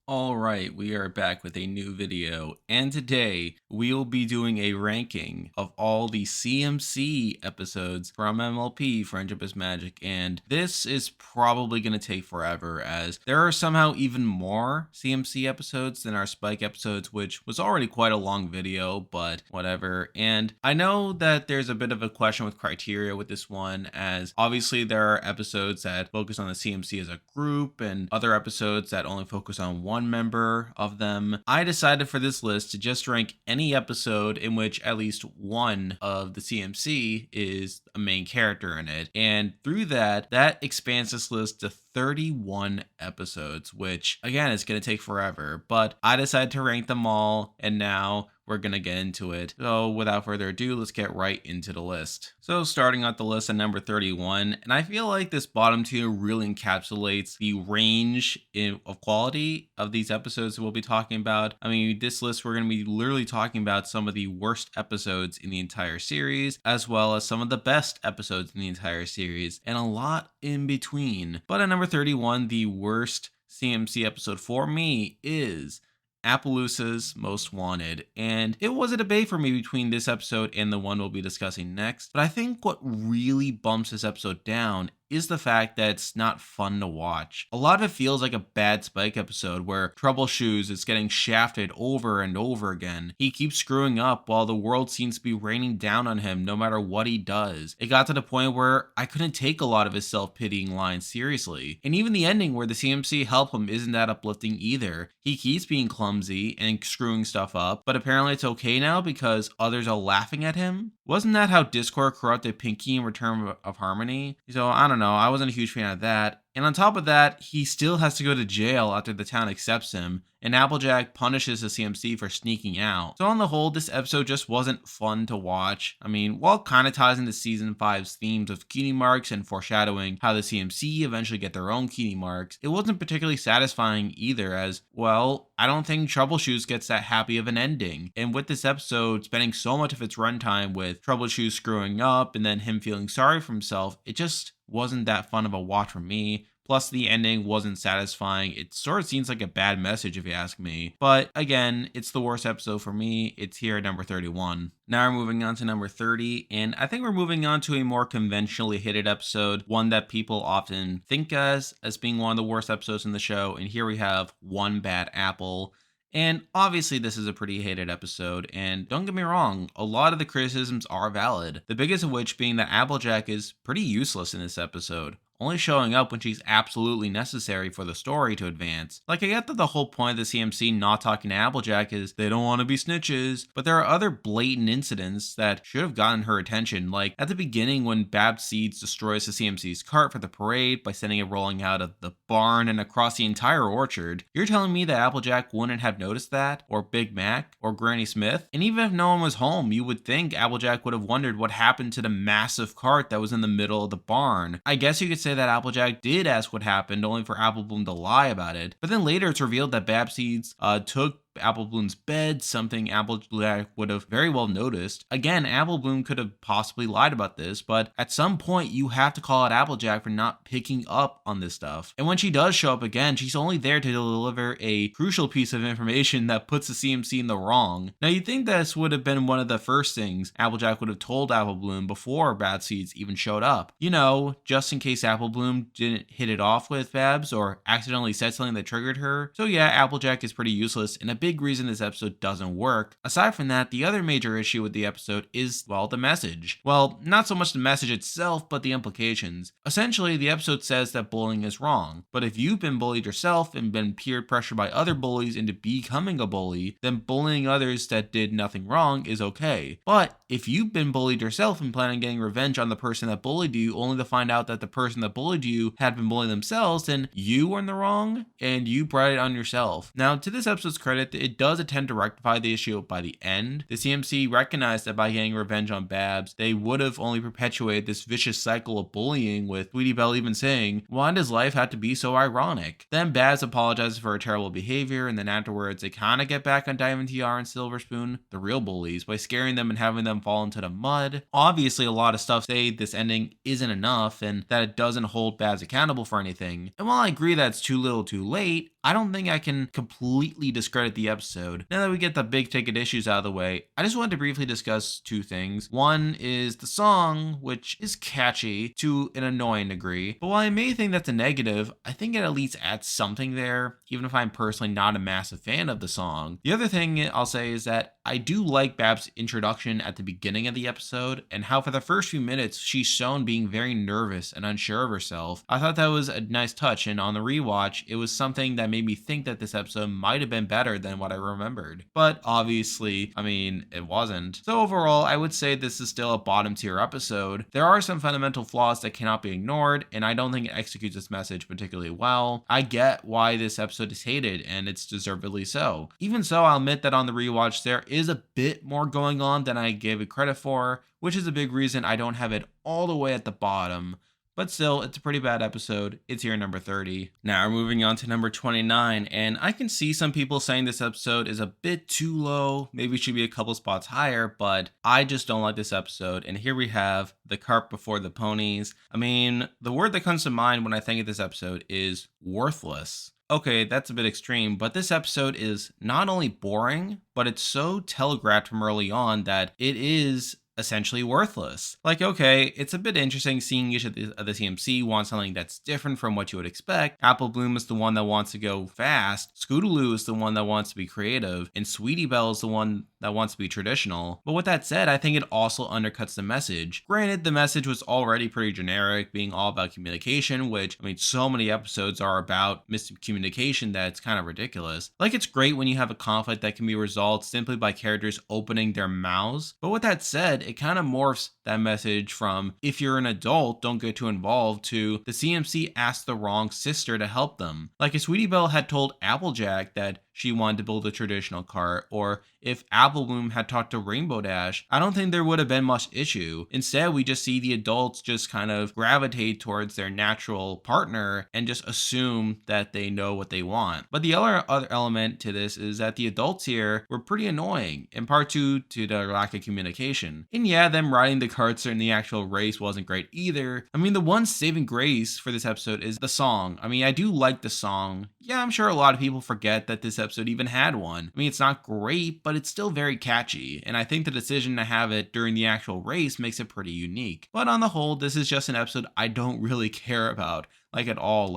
Alright, we are back with a new video, and today we will be doing a ranking of all the CMC episodes from MLP Friendship is Magic, and this is probably going to take forever as there are somehow even more CMC episodes than our Spike episodes, which was already quite a long video, but whatever. And I know that there's a bit of a question with criteria with this one, as obviously there are episodes that focus on the CMC as a group and other episodes that only focus on one member of them. I decided for this list to just rank any episode in which at least one of the CMC is a main character in it. And through that expands this list to 31 episodes, which again is going to take forever, but I decided to rank them all, and now we're going to get into it. So without further ado, let's get right into the list. So starting out the list at number 31, and I feel like this bottom tier really encapsulates the range of quality of these episodes that we'll be talking about. I mean, this list, we're going to be literally talking about some of the worst episodes in the entire series, as well as some of the best episodes in the entire series, and a lot in between. But at number 31, the worst CMC episode for me is Appaloosa's Most Wanted, and it was a debate for me between this episode and the one we'll be discussing next, but I think what really bumps this episode down is the fact that it's not fun to watch. A lot of it feels like a bad Spike episode where Troubleshoes is getting shafted over and over again. He keeps screwing up while the world seems to be raining down on him no matter what he does. It got to the point where I couldn't take a lot of his self-pitying lines seriously. And even the ending where the CMC help him isn't that uplifting either. He keeps being clumsy and screwing stuff up, but apparently it's okay now because others are laughing at him. Wasn't that how Discord corrupted Pinky in Return of Harmony? So I don't know, I wasn't a huge fan of that. And on top of that, he still has to go to jail after the town accepts him, and Applejack punishes the CMC for sneaking out. So on the whole, this episode just wasn't fun to watch. I mean, while kind of ties into Season 5's themes of Cutie Marks and foreshadowing how the CMC eventually get their own Cutie Marks, it wasn't particularly satisfying either, as, well, I don't think Troubleshoes gets that happy of an ending. And with this episode spending so much of its runtime with Troubleshoes screwing up and then him feeling sorry for himself, it just wasn't that fun of a watch for me. Plus, the ending wasn't satisfying. It sort of seems like a bad message if you ask me. But again, it's the worst episode for me. It's here at number 31. Now we're moving on to number 30, and I think we're moving on to a more conventionally hated episode, one that people often think as being one of the worst episodes in the show. And here we have One Bad Apple. And obviously this is a pretty hated episode, and don't get me wrong, a lot of the criticisms are valid. The biggest of which being that Applejack is pretty useless in this episode, only showing up when she's absolutely necessary for the story to advance. Like, I get that the whole point of the CMC not talking to Applejack is they don't want to be snitches, but there are other blatant incidents that should have gotten her attention, like at the beginning when Babs Seeds destroys the CMC's cart for the parade by sending it rolling out of the barn and across the entire orchard. You're telling me that Applejack wouldn't have noticed that? Or Big Mac? Or Granny Smith? And even if no one was home, you would think Applejack would have wondered what happened to the massive cart that was in the middle of the barn. I guess you could say that Applejack did ask what happened, only for Applebloom to lie about it. But then later it's revealed that Babseeds took Applebloom's bed, something Applejack would have very well noticed. Again, Applebloom could have possibly lied about this, but at some point you have to call out Applejack for not picking up on this stuff. And when she does show up again, she's only there to deliver a crucial piece of information that puts the CMC in the wrong. Now you'd think this would have been one of the first things Applejack would have told Applebloom before Babseeds even showed up. You know, just in case Applebloom didn't hit it off with Babs or accidentally said something that triggered her. So yeah, Applejack is pretty useless and a big reason this episode doesn't work. Aside from that, the other major issue with the episode is, well, the message. Well, not so much the message itself, but the implications. Essentially, the episode says that bullying is wrong, but if you've been bullied yourself and been peer pressured by other bullies into becoming a bully, then bullying others that did nothing wrong is okay. But if you've been bullied yourself and plan on getting revenge on the person that bullied you, only to find out that the person that bullied you had been bullying themselves, then you were in the wrong and you brought it on yourself. Now, to this episode's credit, it does attempt to rectify the issue by the end. The CMC recognized that by getting revenge on Babs, they would have only perpetuated this vicious cycle of bullying, with Sweetie Belle even saying, "Why does life have to be so ironic?" Then Babs apologizes for her terrible behavior, and then afterwards they kind of get back on Diamond TR and Silver Spoon, the real bullies, by scaring them and having them fall into the mud. Obviously, a lot of stuff say this ending isn't enough and that it doesn't hold Babs accountable for anything. And while I agree that it's too little too late, I don't think I can completely discredit the episode. Now that we get the big ticket issues out of the way, I just wanted to briefly discuss two things. One is the song, which is catchy to an annoying degree, but while I may think that's a negative, I think it at least adds something there, even if I'm personally not a massive fan of the song. The other thing I'll say is that I do like Babs' introduction at the beginning of the episode, and how for the first few minutes she's shown being very nervous and unsure of herself. I thought that was a nice touch, and on the rewatch, it was something that made me think that this episode might have been better than what I remembered. But obviously, it wasn't. So overall, I would say this is still a bottom tier episode. There are some fundamental flaws that cannot be ignored, and I don't think it executes this message particularly well. I get why this episode is hated, and it's deservedly so. Even so, I'll admit that on the rewatch, there is a bit more going on than I gave it credit for, which is a big reason I don't have it all the way at the bottom. But still, it's a pretty bad episode. It's here number 30. Now we're moving on to number 29, and I can see some people saying this episode is a bit too low, maybe it should be a couple spots higher, but I just don't like this episode. And here we have the Carp before the Ponies. The word that comes to mind when I think of this episode is worthless. Okay, that's a bit extreme, but this episode is not only boring, but it's so telegraphed from early on that it is essentially worthless. Okay, it's a bit interesting seeing each of the CMC want something that's different from what you would expect. Apple Bloom is the one that wants to go fast, Scootaloo is the one that wants to be creative, and Sweetie Belle is the one that wants to be traditional. But with that said, I think it also undercuts the message. Granted, the message was already pretty generic, being all about communication, which, so many episodes are about miscommunication that it's kind of ridiculous. It's great when you have a conflict that can be resolved simply by characters opening their mouths. But with that said, it kind of morphs that message from, if you're an adult, don't get too involved, to the CMC asked the wrong sister to help them. If Sweetie Belle had told Applejack that she wanted to build a traditional cart, or if Apple Bloom had talked to Rainbow Dash, I don't think there would have been much issue. Instead, we just see the adults just kind of gravitate towards their natural partner and just assume that they know what they want. But the other element to this is that the adults here were pretty annoying, in part due to their lack of communication. And yeah, them riding the carts in the actual race wasn't great either. The one saving grace for this episode is the song. I do like the song. Yeah, I'm sure a lot of people forget that this episode even had one. It's not great, but it's still very catchy, and I think the decision to have it during the actual race makes it pretty unique. But on the whole, this is just an episode I don't really care about, at all.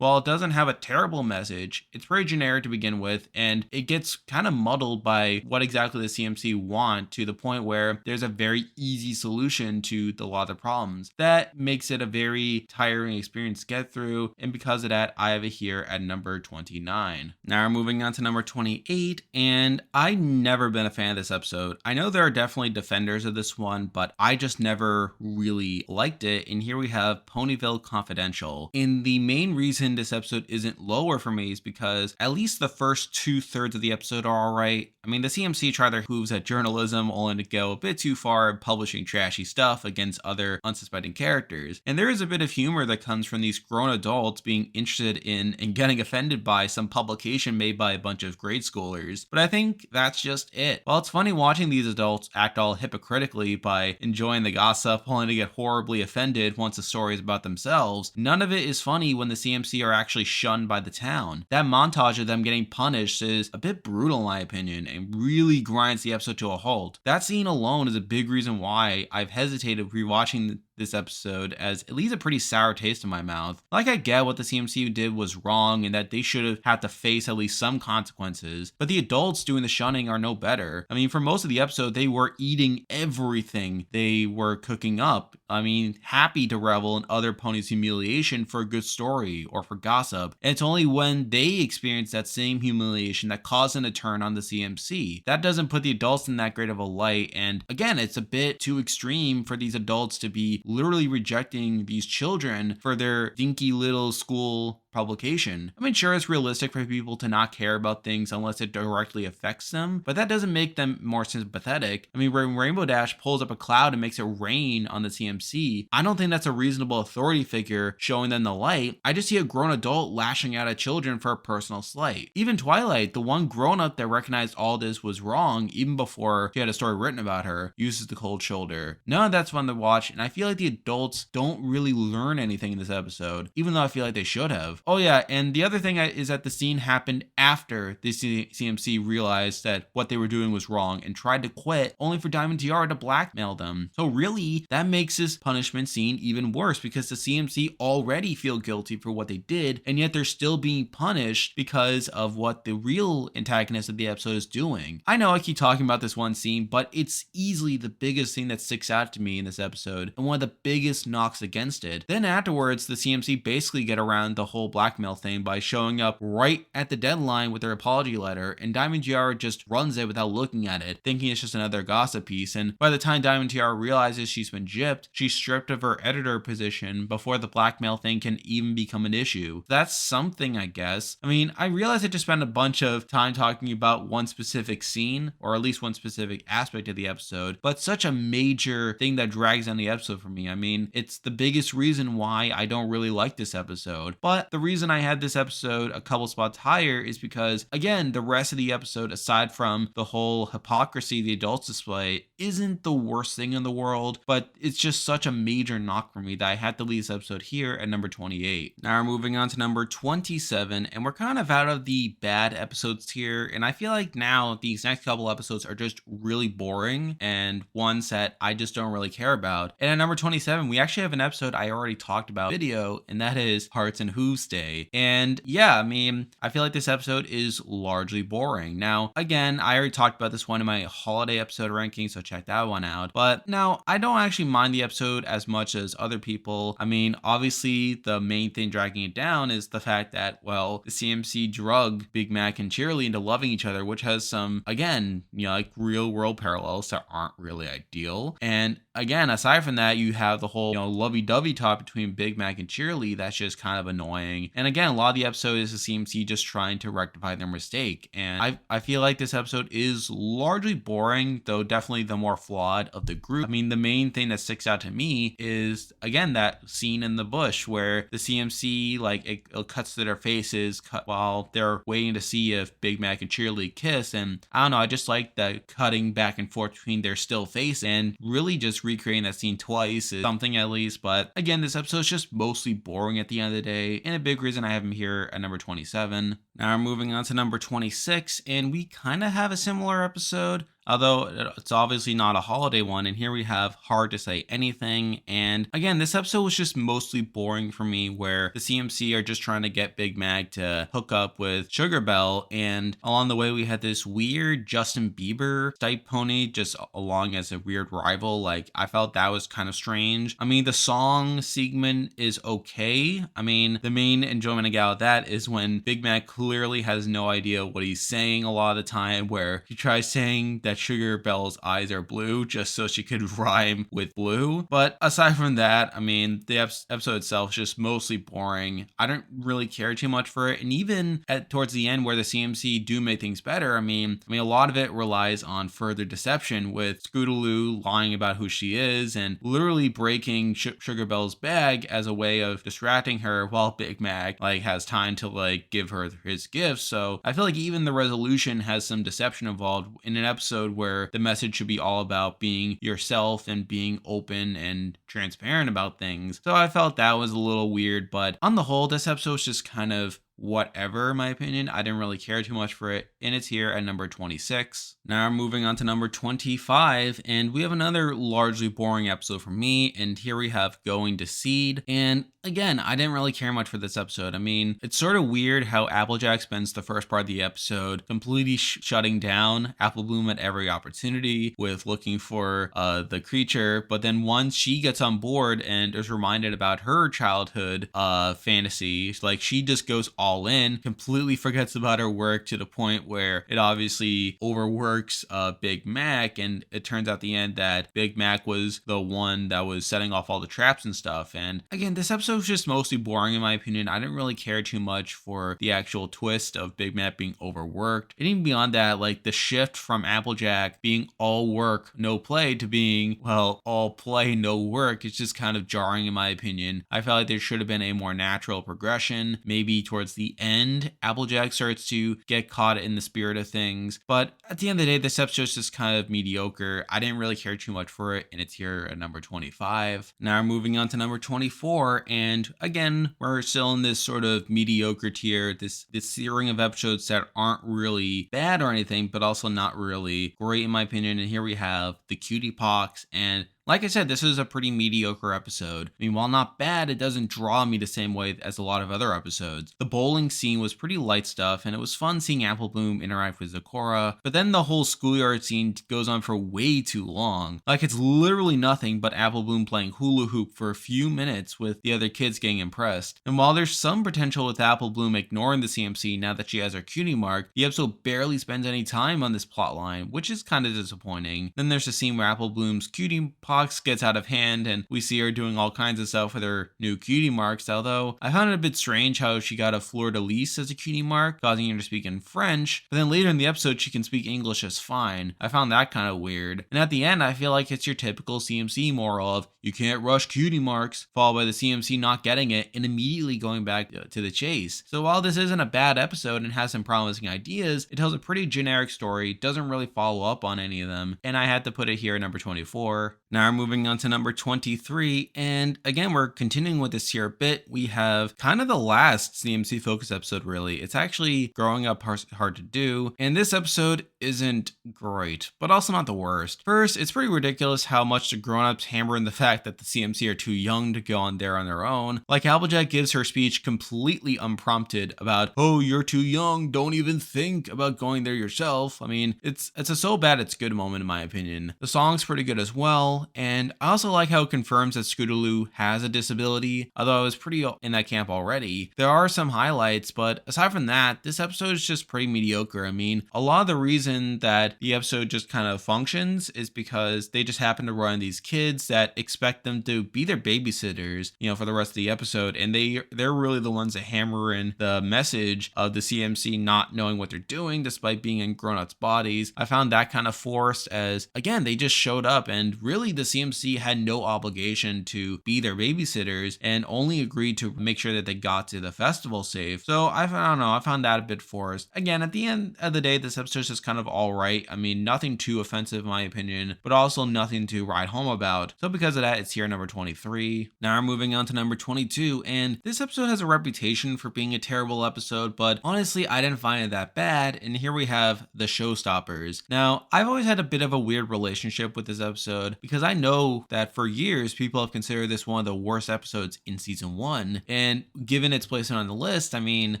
While it doesn't have a terrible message, it's pretty generic to begin with, and it gets kind of muddled by what exactly the CMC want, to the point where there's a very easy solution to a lot of the problems. That makes it a very tiring experience to get through, and because of that, I have it here at number 29. Now we're moving on to number 28, and I've never been a fan of this episode. I know there are definitely defenders of this one, but I just never really liked it, and here we have Ponyville Confidential. And the main reason this episode isn't lower for me is because at least the first 2/3 of the episode are alright. The CMC try their hooves at journalism, only to go a bit too far publishing trashy stuff against other unsuspecting characters. And there is a bit of humor that comes from these grown adults being interested in and getting offended by some publication made by a bunch of grade schoolers. But I think that's just it. While it's funny watching these adults act all hypocritically by enjoying the gossip only to get horribly offended once the story is about themselves, none of it is funny when the CMC are actually shunned by the town. That montage of them getting punished is a bit brutal in my opinion, and really grinds the episode to a halt. That scene alone is a big reason why I've hesitated rewatching this episode, as it leaves a pretty sour taste in my mouth. I get what the CMC did was wrong and that they should have had to face at least some consequences, but the adults doing the shunning are no better. For most of the episode, they were eating everything they were cooking up. Happy to revel in other ponies' humiliation for a good story or for gossip. And it's only when they experience that same humiliation that caused them to turn on the CMC. That doesn't put the adults in that great of a light, and again, it's a bit too extreme for these adults to be literally rejecting these children for their dinky little school publication. I mean, sure, it's realistic for people to not care about things unless it directly affects them, but that doesn't make them more sympathetic. I mean, when Rainbow Dash pulls up a cloud and makes it rain on the CMC, I don't think that's a reasonable authority figure showing them the light. I just see a grown adult lashing out at children for a personal slight. Even Twilight, the one grown up that recognized all this was wrong even before she had a story written about her, uses the cold shoulder. None of that's fun to watch, and I feel like the adults don't really learn anything in this episode, even though I feel like they should have. Oh yeah, and the other thing is that the scene happened after the CMC realized that what they were doing was wrong and tried to quit, only for Diamond Tiara to blackmail them. So really, that makes this punishment scene even worse because the CMC already feel guilty for what they did, and yet they're still being punished because of what the real antagonist of the episode is doing. I know I keep talking about this one scene, but it's easily the biggest thing that sticks out to me in this episode and one of the biggest knocks against it. Then afterwards, the CMC basically get around the whole blackmail thing by showing up right at the deadline with their apology letter, and Diamond Tiara just runs it without looking at it, thinking it's just another gossip piece. And by the time Diamond Tiara realizes she's been gypped, she's stripped of her editor position before the blackmail thing can even become an issue. That's something, I guess. I mean, I realize I just spent a bunch of time talking about one specific scene, or at least one specific aspect of the episode, but such a major thing that drags on the episode for me. I mean, it's the biggest reason why I don't really like this episode. But the reason I had this episode a couple spots higher is because, again, the rest of the episode, aside from the whole hypocrisy the adults display, isn't the worst thing in the world, but it's just such a major knock for me that I had to leave this episode here at number 28. Now we're moving on to number 27, and we're kind of out of the bad episodes here, and I feel like now these next couple episodes are just really boring and ones that I just don't really care about. And at number 27, we actually have an episode I already talked about video, and that is Hearts and Hooves Day. And yeah, I mean, I feel like this episode is largely boring. Now, again, I already talked about this one in my holiday episode ranking, so check that one out. But now, I don't actually mind the episode as much as other people. I mean, obviously, the main thing dragging it down is the fact that, well, the CMC drug Big Mac and Cheerly into loving each other, which has some, again, like real world parallels that aren't really ideal. And again, aside from that, you have the whole, lovey-dovey talk between Big Mac and Cheerly that's just kind of annoying. And again, a lot of the episode is the CMC just trying to rectify their mistake. And I feel like this episode is largely boring, though definitely the more flawed of the group. I mean, the main thing that sticks out to me is, again, that scene in the bush where the CMC, like, it cuts to their faces while they're waiting to see if Big Mac and Cheerly kiss. And I don't know, I just like the cutting back and forth between their still face, and really just recreating that scene twice is something at least. But again, this episode is just mostly boring at the end of the day, and a big reason I have him here at number 27. Now we're moving on to number 26, and we kind of have a similar episode, although it's obviously not a holiday one. And here we have Hard to Say Anything. And again, this episode was just mostly boring for me, where the CMC are just trying to get Big Mac to hook up with Sugar Belle. And along the way, we had this weird Justin Bieber type pony just along as a weird rival. Like, I felt that was kind of strange. I mean, the song segment is okay. I mean, the main enjoyment I got with that is when Big Mac clearly has no idea what he's saying a lot of the time, where he tries saying that Sugar Belle's eyes are blue just so she could rhyme with blue. But aside from that, I mean, the episode itself is just mostly boring. I don't really care too much for it. And even towards the end, where the CMC do make things better, I mean, a lot of it relies on further deception, with Scootaloo lying about who she is and literally breaking Sugar Belle's bag as a way of distracting her, while Big Mac has time to give her his gifts. So I feel like even the resolution has some deception involved in an episode where the message should be all about being yourself and being open and transparent about things. So I felt that was a little weird, but on the whole, this episode was just kind of whatever, in my opinion. I didn't really care too much for it, and it's here at number 26. Now we're moving on to number 25, and we have another largely boring episode for me, and here we have Going to Seed. And again, I didn't really care much for this episode. I mean, it's sort of weird how Applejack spends the first part of the episode completely shutting down Apple Bloom at every opportunity with looking for the creature, but then once she gets on board and is reminded about her childhood fantasy, she just goes all all in, completely forgets about her work to the point where it obviously overworks Big Mac, and it turns out at the end that Big Mac was the one that was setting off all the traps and stuff. And again, this episode was just mostly boring in my opinion. I didn't really care too much for the actual twist of Big Mac being overworked. And even beyond that, like the shift from Applejack being all work, no play to being, well, all play, no work, it's just kind of jarring in my opinion. I felt like there should have been a more natural progression. Maybe towards the end, Applejack starts to get caught in the spirit of things. But at the end of the day, this episode is just kind of mediocre. I didn't really care too much for it, and it's here at number 25. Now we're moving on to number 24, and again, we're still in this sort of mediocre tier, this series of episodes that aren't really bad or anything, but also not really great in my opinion. And here we have the Cutie Pox, and like I said, this is a pretty mediocre episode. I mean, while not bad, it doesn't draw me the same way as a lot of other episodes. The bowling scene was pretty light stuff, and it was fun seeing Apple Bloom interact with Zecora, but then the whole schoolyard scene goes on for way too long. Like, it's literally nothing but Apple Bloom playing hula hoop for a few minutes with the other kids getting impressed. And while there's some potential with Apple Bloom ignoring the CMC now that she has her cutie mark, the episode barely spends any time on this plotline, which is kind of disappointing. Then there's a scene where Apple Bloom's cutie Pox gets out of hand, and we see her doing all kinds of stuff with her new cutie marks, although I found it a bit strange how she got a fleur-de-lis as a cutie mark, causing her to speak in French, but then later in the episode she can speak English just fine. I found that kind of weird. And at the end, I feel like it's your typical CMC moral of, you can't rush cutie marks, followed by the CMC not getting it and immediately going back to the chase. So while this isn't a bad episode and has some promising ideas, it tells a pretty generic story, doesn't really follow up on any of them, and I had to put it here at number 24. Now we're moving on to number 23, and again, we're continuing with this here a bit. We have kind of the last CMC focus episode, really. It's actually growing up hard to do, and this episode isn't great, but also not the worst. First, it's pretty ridiculous how much the grown-ups hammer in the fact that the CMC are too young to go on there on their own. Like, Applejack gives her speech completely unprompted about, oh, you're too young, don't even think about going there yourself. I mean, it's a so bad it's good moment in my opinion. The song's pretty good as well, and I also like how it confirms that Scootaloo has a disability, although I was pretty in that camp already. There are some highlights, but aside from that, this episode is just pretty mediocre. I mean, a lot of the reason that the episode just kind of functions is because they just happen to run these kids that expect them to be their babysitters, for the rest of the episode, and they're really the ones that hammer in the message of the CMC not knowing what they're doing despite being in grown-ups' bodies. I found that kind of forced, as again, they just showed up and really the CMC had no obligation to be their babysitters and only agreed to make sure that they got to the festival safe. So I don't know, I found that a bit forced. Again, at the end of the day, this episode is just kind of all right. I mean, nothing too offensive in my opinion, but also nothing to write home about. So because of that, it's here number 23. Now we're moving on to number 22, and this episode has a reputation for being a terrible episode, but honestly, I didn't find it that bad, and here we have the Showstoppers. Now, I've always had a bit of a weird relationship with this episode because I know that for years, people have considered this one of the worst episodes in season 1, and given its placement on the list, I mean,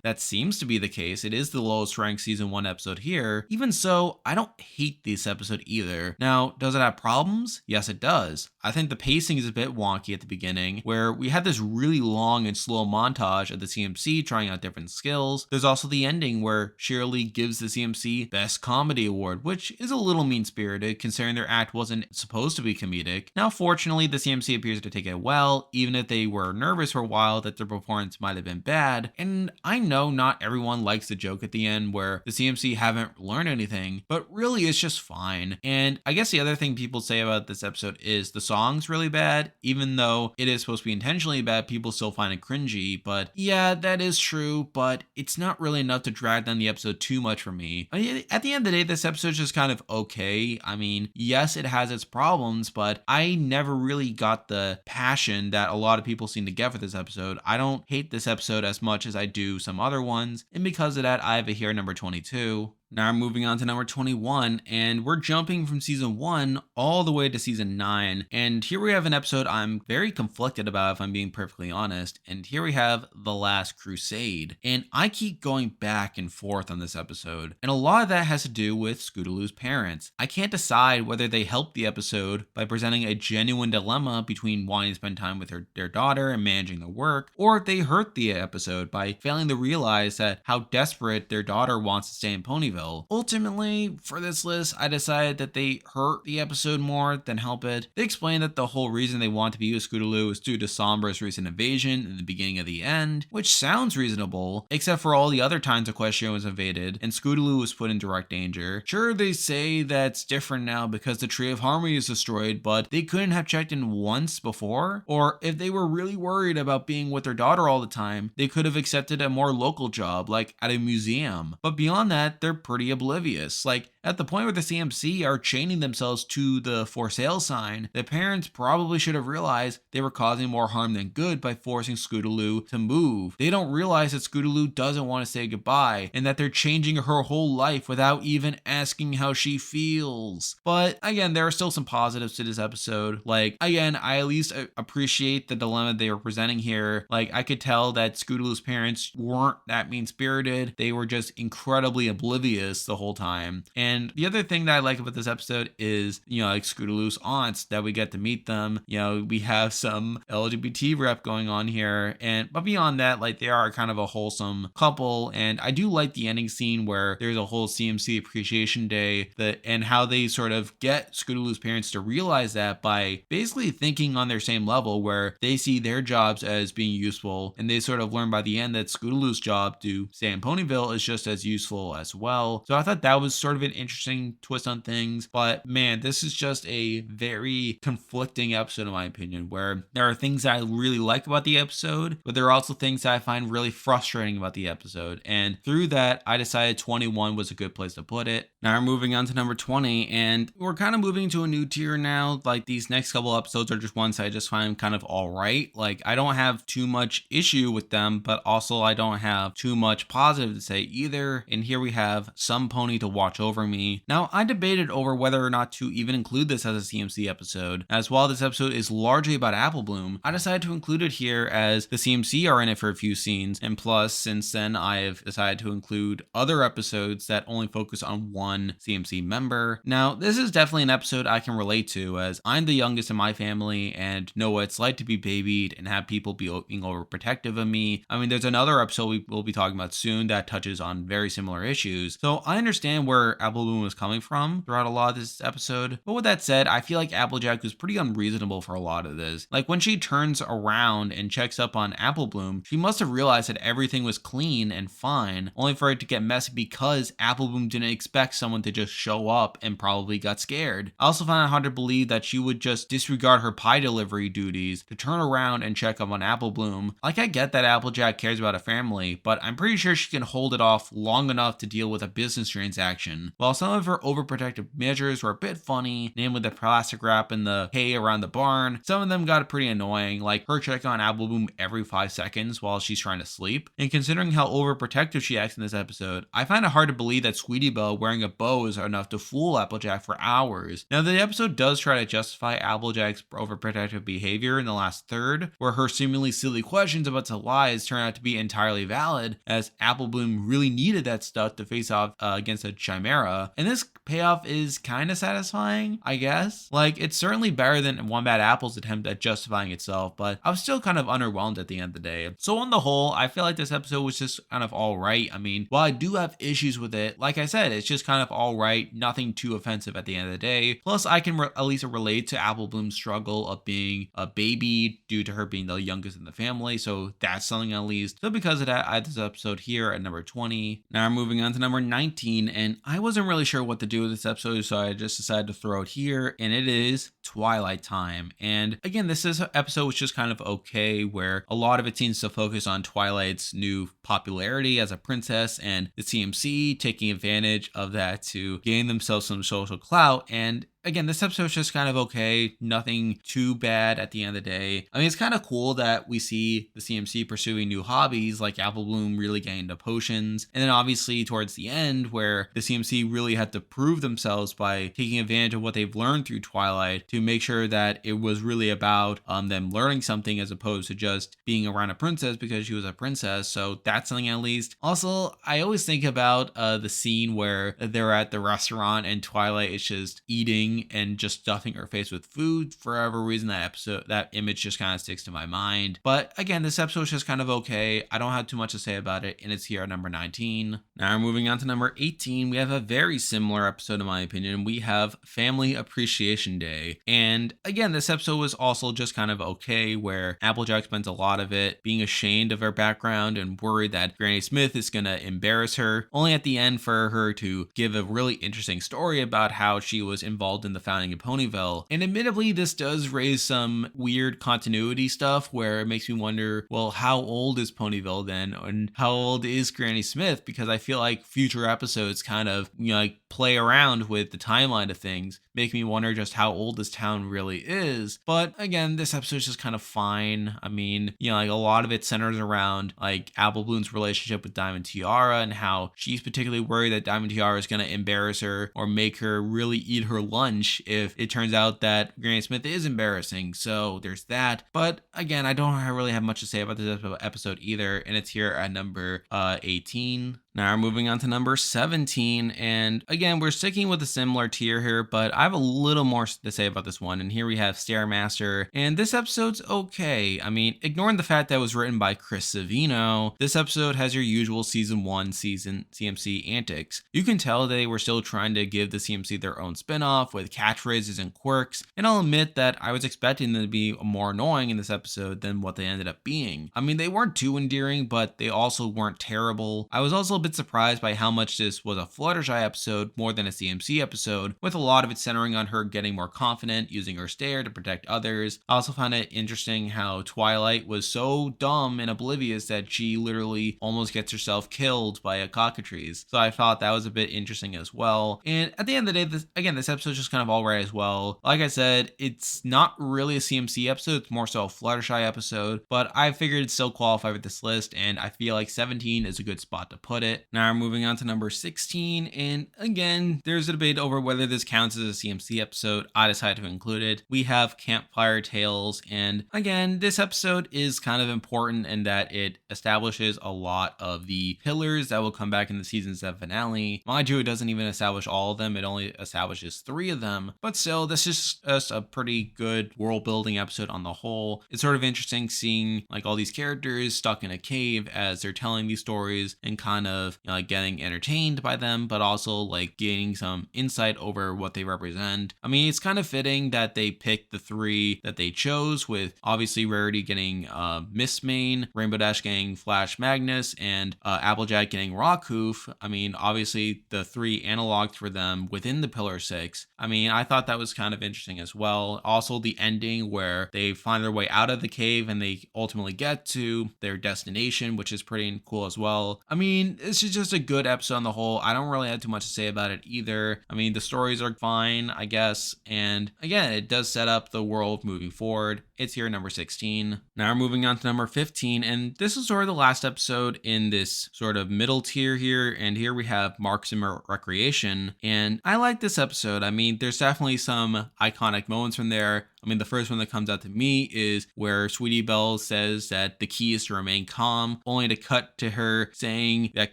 that seems to be the case. It is the lowest ranked season 1 episode here. Even so, I don't hate this episode either. Now, does it have problems? Yes, it does. I think the pacing is a bit wonky at the beginning, where we have this really long and slow montage of the CMC trying out different skills. There's also the ending where Shirley gives the CMC Best Comedy Award, which is a little mean-spirited considering their act wasn't supposed to be comedic. Now, fortunately, the CMC appears to take it well, even if they were nervous for a while that their performance might have been bad. And I know not everyone likes the joke at the end where the CMC haven't learned anything, but really it's just fine. And I guess the other thing people say about this episode is the song's really bad. Even though it is supposed to be intentionally bad, people still find it cringy. But yeah, that is true, but it's not really enough to drag down the episode too much for me. I mean, at the end of the day, this episode is just kind of okay. I mean, yes, it has its problems, but I never really got the passion that a lot of people seem to get for this episode. I don't hate this episode as much as I do some other ones, and because of that, I have it here at number 22. Now we're moving on to number 21, and we're jumping from season 1 all the way to season 9. And here we have an episode I'm very conflicted about, if I'm being perfectly honest. And here we have The Last Crusade. And I keep going back and forth on this episode. And a lot of that has to do with Scootaloo's parents. I can't decide whether they helped the episode by presenting a genuine dilemma between wanting to spend time with their daughter and managing the work, or if they hurt the episode by failing to realize that how desperate their daughter wants to stay in Ponyville. Ultimately, for this list, I decided that they hurt the episode more than help it. They explained that the whole reason they want to be with Scootaloo is due to Sombra's recent invasion in the beginning of the end, which sounds reasonable, except for all the other times Equestria was invaded and Scootaloo was put in direct danger. Sure, they say that's different now because the Tree of Harmony is destroyed, but they couldn't have checked in once before? Or if they were really worried about being with their daughter all the time, they could have accepted a more local job, like at a museum. But beyond that, they're pretty oblivious. Like, at the point where the CMC are chaining themselves to the for sale sign, the parents probably should have realized they were causing more harm than good by forcing Scootaloo to move. They don't realize that Scootaloo doesn't want to say goodbye and that they're changing her whole life without even asking how she feels. But again, there are still some positives to this episode. Like, again, I at least appreciate the dilemma they were presenting here. Like, I could tell that Scootaloo's parents weren't that mean-spirited. They were just incredibly oblivious the whole time. And the other thing that I like about this episode is, like Scootaloo's aunts, that we get to meet them. We have some LGBT rep going on here. But beyond that, like, they are kind of a wholesome couple. And I do like the ending scene where there's a whole CMC appreciation day and how they sort of get Scootaloo's parents to realize that by basically thinking on their same level, where they see their jobs as being useful. And they sort of learn by the end that Scootaloo's job to stay in Ponyville is just as useful as well. So I thought that was sort of an interesting twist on things. But man, this is just a very conflicting episode in my opinion, where there are things that I really like about the episode, but there are also things that I find really frustrating about the episode. And through that, I decided 21 was a good place to put it. Now we're moving on to number 20, and we're kind of moving to a new tier now. Like, these next couple episodes are just ones I just find kind of all right. Like, I don't have too much issue with them, but also I don't have too much positive to say either. And here we have Some Pony to Watch Over Me. Now, I debated over whether or not to even include this as a CMC episode, as while this episode is largely about Apple Bloom, I decided to include it here as the CMC are in it for a few scenes, and plus, since then, I have decided to include other episodes that only focus on one CMC member. Now, this is definitely an episode I can relate to, as I'm the youngest in my family and know what it's like to be babied and have people being overprotective of me. I mean, there's another episode we will be talking about soon that touches on very similar issues, so I understand where Apple Bloom was coming from throughout a lot of this episode. But with that said, I feel like Applejack was pretty unreasonable for a lot of this. Like, when she turns around and checks up on Apple Bloom, she must have realized that everything was clean and fine, only for it to get messy because Apple Bloom didn't expect someone to just show up and probably got scared. I also found it hard to believe that she would just disregard her pie delivery duties to turn around and check up on Apple Bloom. Like, I get that Applejack cares about a family, but I'm pretty sure she can hold it off long enough to deal with a business transaction. While some of her overprotective measures were a bit funny, namely the plastic wrap and the hay around the barn, some of them got pretty annoying, like her checking on Apple Bloom every 5 seconds while she's trying to sleep. And considering how overprotective she acts in this episode, I find it hard to believe that Sweetie Belle wearing a bow is enough to fool Applejack for hours. Now, the episode does try to justify Applejack's overprotective behavior in the last third, where her seemingly silly questions about the lies turn out to be entirely valid, as Apple Bloom really needed that stuff to face off against a chimera. And this payoff is kind of satisfying, I guess. Like, it's certainly better than Wombat Apple's attempt at justifying itself, but I was still kind of underwhelmed at the end of the day. So on the whole, I feel like this episode was just kind of all right. I mean, while I do have issues with it, like I said, it's just kind of all right, nothing too offensive at the end of the day. Plus, I can at least relate to Apple Bloom's struggle of being a baby due to her being the youngest in the family, so that's something at least. So because of that, I had this episode here at number 20. Now we're moving on to number 19, and I wasn't really sure what to do with this episode, so I just decided to throw it here, and it is Twilight Time. And again, this is an episode which is kind of okay, where a lot of it seems to focus on Twilight's new popularity as a princess and the CMC taking advantage of that to gain themselves some social clout. And again, this episode's just kind of okay. Nothing too bad at the end of the day. I mean, it's kind of cool that we see the CMC pursuing new hobbies like Apple Bloom really getting into potions. And then obviously towards the end where the CMC really had to prove themselves by taking advantage of what they've learned through Twilight to make sure that it was really about them learning something as opposed to just being around a princess because she was a princess. So that's something at least. Also, I always think about the scene where they're at the restaurant and Twilight is just eating and just stuffing her face with food. For whatever reason, that image just kind of sticks to my mind. But again, this episode is just kind of okay. I don't have too much to say about it, and it's here at number 19. Now we're moving on to number 18. We have a very similar episode in my opinion. We have Family Appreciation Day. And again, this episode was also just kind of okay, where Applejack spends a lot of it being ashamed of her background and worried that Granny Smith is gonna embarrass her, only at the end for her to give a really interesting story about how she was involved in the founding of Ponyville. And admittedly, this does raise some weird continuity stuff where it makes me wonder, well, how old is Ponyville then? And how old is Granny Smith? Because I feel like future episodes kind of, like play around with the timeline of things, make me wonder just how old this town really is. But again, this episode is just kind of fine. I mean, like a lot of it centers around like Apple Bloom's relationship with Diamond Tiara and how she's particularly worried that Diamond Tiara is going to embarrass her or make her really eat her lunch if it turns out that Granny Smith is embarrassing. So there's that. But again, I don't really have much to say about this episode either, and it's here at number 18. Now we're moving on to number 17, and again, we're sticking with a similar tier here, but I have a little more to say about this one, and here we have Stairmaster, and this episode's okay. I mean, ignoring the fact that it was written by Chris Savino, this episode has your usual season 1 CMC antics. You can tell they were still trying to give the CMC their own spin-off with catchphrases and quirks, and I'll admit that I was expecting them to be more annoying in this episode than what they ended up being. I mean, they weren't too endearing, but they also weren't terrible. I was also a bit surprised by how much this was a Fluttershy episode more than a CMC episode, with a lot of it centering on her getting more confident, using her stare to protect others. I also found it interesting how Twilight was so dumb and oblivious that she literally almost gets herself killed by a cockatrice. So I thought that was a bit interesting as well. And at the end of the day, this episode is just kind of alright as well. Like I said, it's not really a CMC episode, it's more so a Fluttershy episode, but I figured it'd still qualify with this list, and I feel like 17 is a good spot to put it. Now we're moving on to number 16, and again, there's a debate over whether this counts as a CMC episode. I decided to include it. We have Campfire Tales, and again, this episode is kind of important in that it establishes a lot of the pillars that will come back in the season 7 finale. Mind you, it doesn't even establish all of them, it only establishes 3 of them, but still, this is just a pretty good world building episode on the whole. It's sort of interesting seeing like all these characters stuck in a cave as they're telling these stories and kind of like getting entertained by them, but also like gaining some insight over what they represent. I mean, it's kind of fitting that they picked the 3 that they chose, with obviously Rarity getting Miss Main, Rainbow Dash getting Flash Magnus, and Applejack getting Rockhoof. I mean, obviously the 3 analogs for them within the Pillar 6. I mean, I thought that was kind of interesting as well. Also, the ending where they find their way out of the cave and they ultimately get to their destination, which is pretty cool as well. I mean, it's just a good episode on the whole. I don't really have too much to say about it either. I mean, the stories are fine, I guess. And again, it does set up the world moving forward. It's here number 16. Now we're moving on to number 15. And this is sort of the last episode in this sort of middle tier here. And here we have Marcy Recreation. And I like this episode. I mean, there's definitely some iconic moments from there. I mean, the first one that comes out to me is where Sweetie Belle says that the key is to remain calm, only to cut to her saying that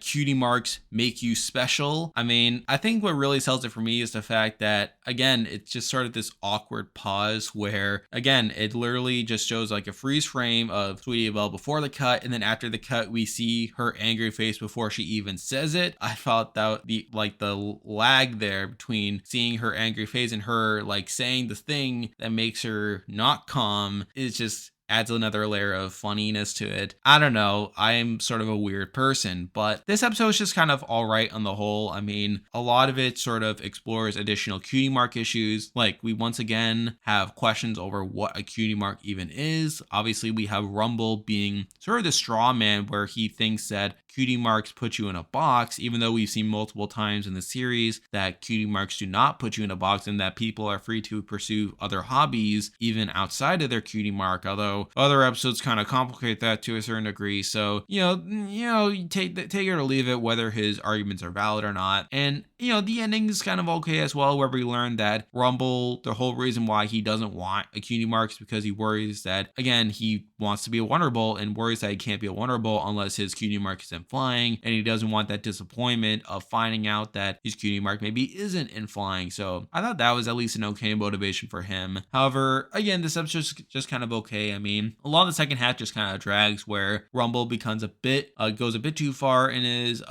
cutie marks make you special. I mean, I think what really sells it for me is the fact that, again, it's just sort of this awkward pause where, again, it literally just shows like a freeze frame of Sweetie Belle before the cut, and then after the cut, we see her angry face before she even says it. I thought that the lag there between seeing her angry face and her like saying the thing that makes her not calm is just adds another layer of funniness to it. I don't know. I'm sort of a weird person, but this episode is just kind of all right on the whole. I mean, a lot of it sort of explores additional cutie mark issues. Like, we once again have questions over what a cutie mark even is. Obviously, we have Rumble being sort of the straw man where he thinks that Cutie Marks put you in a box, even though we've seen multiple times in the series that Cutie Marks do not put you in a box and that people are free to pursue other hobbies even outside of their Cutie Mark, although other episodes kind of complicate that to a certain degree. So, you take it or leave it whether his arguments are valid or not. And, the ending is kind of okay as well, where we learn that Rumble, the whole reason why he doesn't want a Cutie Mark is because he worries that, again, he wants to be a Wonderbolt and worries that he can't be a Wonderbolt unless his Cutie Mark isn't flying, and he doesn't want that disappointment of finding out that his Cutie Mark maybe isn't in flying. So I thought that was at least an okay motivation for him. However, again, this episode's just kind of okay. I mean, a lot of the second half just kind of drags, where Rumble becomes goes a bit too far in his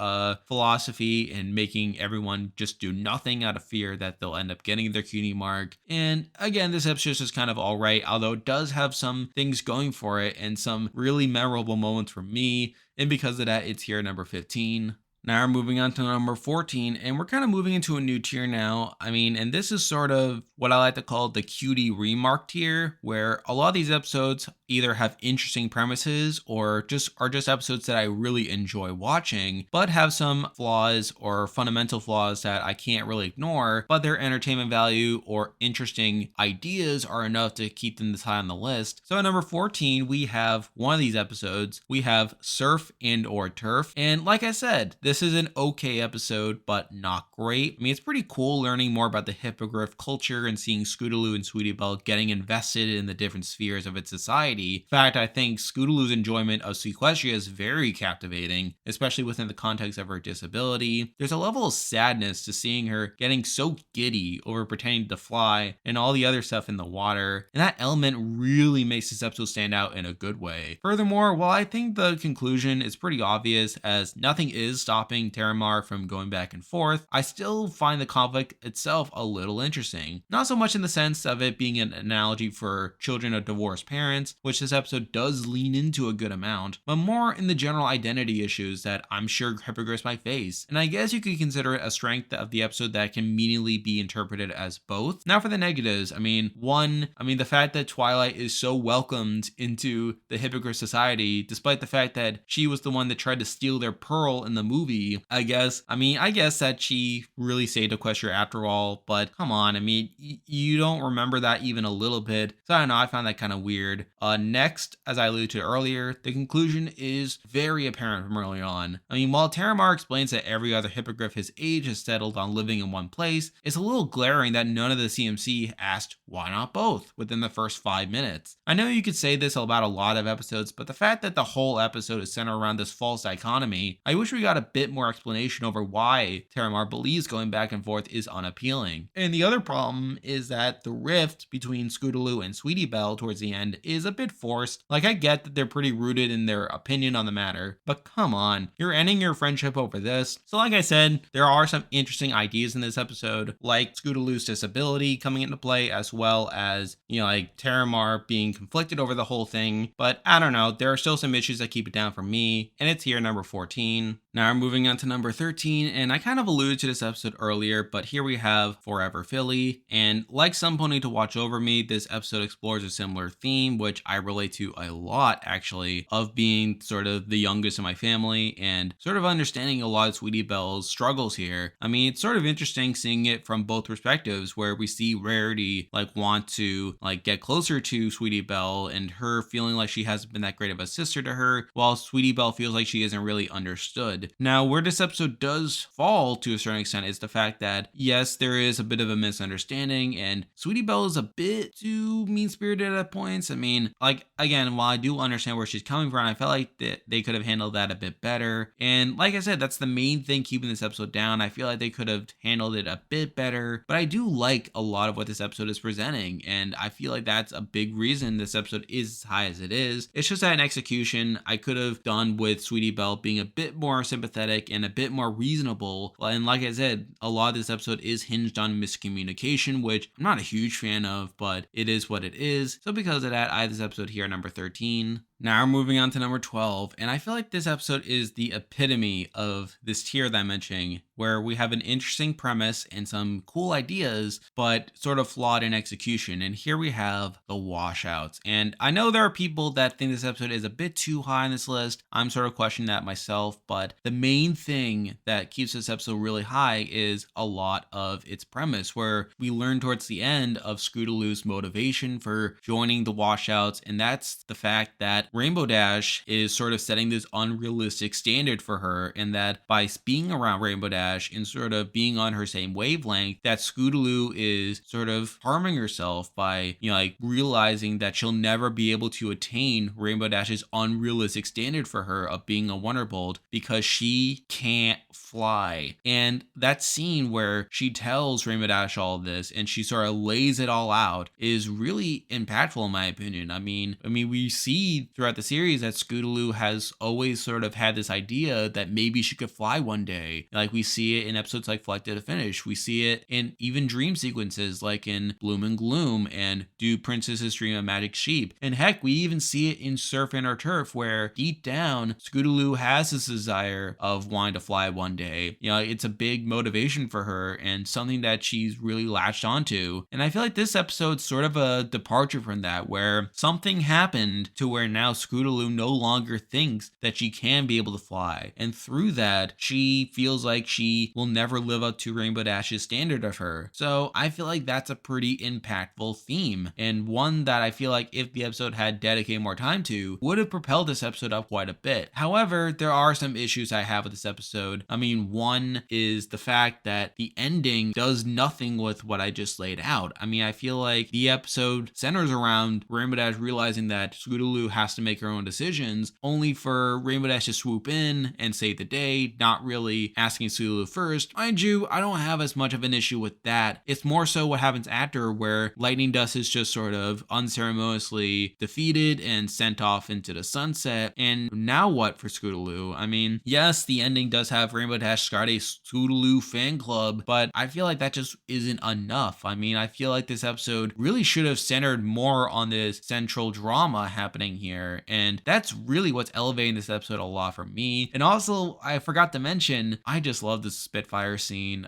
philosophy and making everyone just do nothing out of fear that they'll end up getting their Cutie Mark. And again, this episode's just kind of all right, although it does have some things going for it and some really memorable moments for me. And because of that, it's here at number 15. Now we're moving on to number 14, and we're kind of moving into a new tier now. I mean, and this is sort of what I like to call the cutie remark tier, where a lot of these episodes either have interesting premises or are just episodes that I really enjoy watching, but have some flaws or fundamental flaws that I can't really ignore, but their entertainment value or interesting ideas are enough to keep them this high on the list. So at number 14, we have one of these episodes. We have Surf and or Turf. And like I said, this is an okay episode, but not great. I mean, it's pretty cool learning more about the hippogriff culture and seeing Scootaloo and Sweetie Belle getting invested in the different spheres of its society. In fact, I think Scootaloo's enjoyment of Sequestria is very captivating, especially within the context of her disability. There's a level of sadness to seeing her getting so giddy over pretending to fly and all the other stuff in the water, and that element really makes this episode stand out in a good way. Furthermore, while I think the conclusion is pretty obvious, as nothing is stopping Terramar from going back and forth, I still find the conflict itself a little interesting. Not so much in the sense of it being an analogy for children of divorced parents, which this episode does lean into a good amount, but more in the general identity issues that I'm sure hippogriffs might face. And I guess you could consider it a strength of the episode that can meaningfully be interpreted as both. Now for the negatives, the fact that Twilight is so welcomed into the hippogriff society, despite the fact that she was the one that tried to steal their pearl in the movie. I guess that she really saved Equestria after all, but come on, you don't remember that even a little bit. So I don't know, I found that kind of weird. Next, as I alluded to earlier, the conclusion is very apparent from early on. While Terramar explains that every other hippogriff his age has settled on living in one place, it's a little glaring that none of the CMC asked why not both within the first 5 minutes. I know you could say this about a lot of episodes, but the fact that the whole episode is centered around this false dichotomy, I wish we got a bit more explanation over why Terramar believes going back and forth is unappealing. And the other problem is that the rift between Scootaloo and Sweetie Belle towards the end is a bit forced. Like, I get that they're pretty rooted in their opinion on the matter, but come on, you're ending your friendship over this. So like I said, there are some interesting ideas in this episode, like Scootaloo's disability coming into play, as well as, like Terramar being conflicted over the whole thing. But I don't know, there are still some issues that keep it down for me, and it's here number 14. Now we're moving on to number 13, and I kind of alluded to this episode earlier, but here we have Forever Philly. And like Some Pony to Watch Over Me, this episode explores a similar theme, which I relate to a lot actually, of being sort of the youngest in my family and sort of understanding a lot of Sweetie Belle's struggles here. It's sort of interesting seeing it from both perspectives, where we see Rarity want to get closer to Sweetie Belle and her feeling like she hasn't been that great of a sister to her, while Sweetie Belle feels like she isn't really understood. Now, where this episode does fall to a certain extent is the fact that, yes, there is a bit of a misunderstanding, and Sweetie Belle is a bit too mean-spirited at points. Again, while I do understand where she's coming from, I felt like they could have handled that a bit better. And like I said, that's the main thing keeping this episode down. I feel like they could have handled it a bit better, but I do like a lot of what this episode is presenting, and I feel like that's a big reason this episode is as high as it is. It's just that in execution, I could have done with Sweetie Belle being a bit more sympathetic and a bit more reasonable. And like I said, a lot of this episode is hinged on miscommunication, which I'm not a huge fan of, but it is what it is. So because of that, I have this episode here at number 13. Now we're moving on to number 12, and I feel like this episode is the epitome of this tier that I'm mentioning, where we have an interesting premise and some cool ideas, but sort of flawed in execution. And here we have the Washouts. And I know there are people that think this episode is a bit too high on this list. I'm sort of questioning that myself, but the main thing that keeps this episode really high is a lot of its premise, where we learn towards the end of Scootaloo's motivation for joining the Washouts, and that's the fact that Rainbow Dash is sort of setting this unrealistic standard for her, and that by being around Rainbow Dash and sort of being on her same wavelength, that Scootaloo is sort of harming herself by, like realizing that she'll never be able to attain Rainbow Dash's unrealistic standard for her of being a Wonderbolt because she can't fly. And that scene where she tells Rainbow Dash all of this and she sort of lays it all out is really impactful in my opinion. I mean, we see throughout the series that Scootaloo has always sort of had this idea that maybe she could fly one day. Like we see it in episodes like Flight to the Finish. We see it in even dream sequences like in Bloom and Gloom and Do Princesses Dream of Magic Sheep. And heck, we even see it in Surf and Our Turf, where deep down, Scootaloo has this desire of wanting to fly one day. It's a big motivation for her and something that she's really latched onto. And I feel like this episode's sort of a departure from that, where something happened to where now Scootaloo no longer thinks that she can be able to fly. And through that, she feels like she will never live up to Rainbow Dash's standard of her. So I feel like that's a pretty impactful theme, and one that I feel like if the episode had dedicated more time to, would have propelled this episode up quite a bit. However, there are some issues I have with this episode. One is the fact that the ending does nothing with what I just laid out. I feel like the episode centers around Rainbow Dash realizing that Scootaloo has to make her own decisions, only for Rainbow Dash to swoop in and save the day, not really asking Scootaloo first. Mind you, I don't have as much of an issue with that. It's more so what happens after, where Lightning Dust is just sort of unceremoniously defeated and sent off into the sunset. And now what for Scootaloo? Yes, the ending does have Rainbow Dash start a Scootaloo fan club, but I feel like that just isn't enough. I feel like this episode really should have centered more on this central drama happening here, and that's really what's elevating this episode a lot for me. And also, I forgot to mention, I just love this Spitfire scene.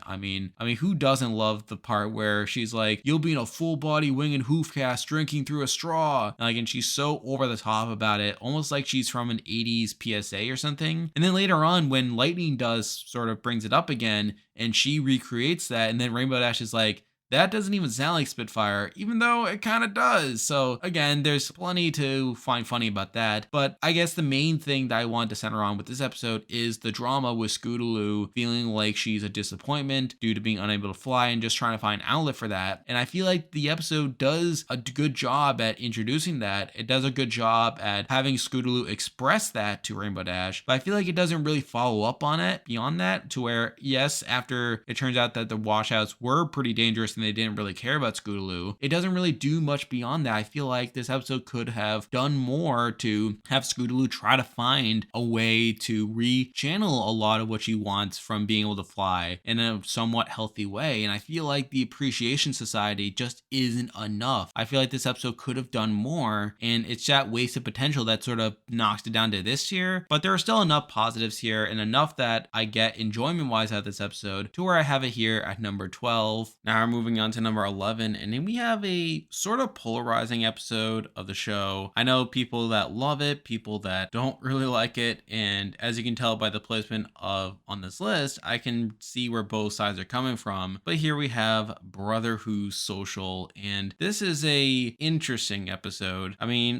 Who doesn't love the part where she's like, "You'll be in a full body wing and hoof cast drinking through a straw," and she's so over the top about it, almost like she's from an 80s PSA or something. And then later on, when Lightning does sort of brings it up again and she recreates that, and then Rainbow Dash is like, "That doesn't even sound like Spitfire," even though it kind of does. So again, there's plenty to find funny about that. But I guess the main thing that I want to center on with this episode is the drama with Scootaloo feeling like she's a disappointment due to being unable to fly and just trying to find an outlet for that. And I feel like the episode does a good job at introducing that. It does a good job at having Scootaloo express that to Rainbow Dash, but I feel like it doesn't really follow up on it beyond that, to where, yes, after it turns out that the Washouts were pretty dangerous and they didn't really care about Scootaloo, it doesn't really do much beyond that. I feel like this episode could have done more to have Scootaloo try to find a way to re-channel a lot of what she wants from being able to fly in a somewhat healthy way. And I feel like the Appreciation Society just isn't enough. I feel like this episode could have done more, and it's that wasted potential that sort of knocks it down to this tier. But there are still enough positives here, and enough that I get enjoyment-wise out of this episode, to where I have it here at number 12. Now we're moving on to number 11, and then we have a sort of polarizing episode of the show. I know people that love it, people that don't really like it, and as you can tell by the placement of on this list, I can see where both sides are coming from. But here we have Brother Who's Social, and this is a interesting episode.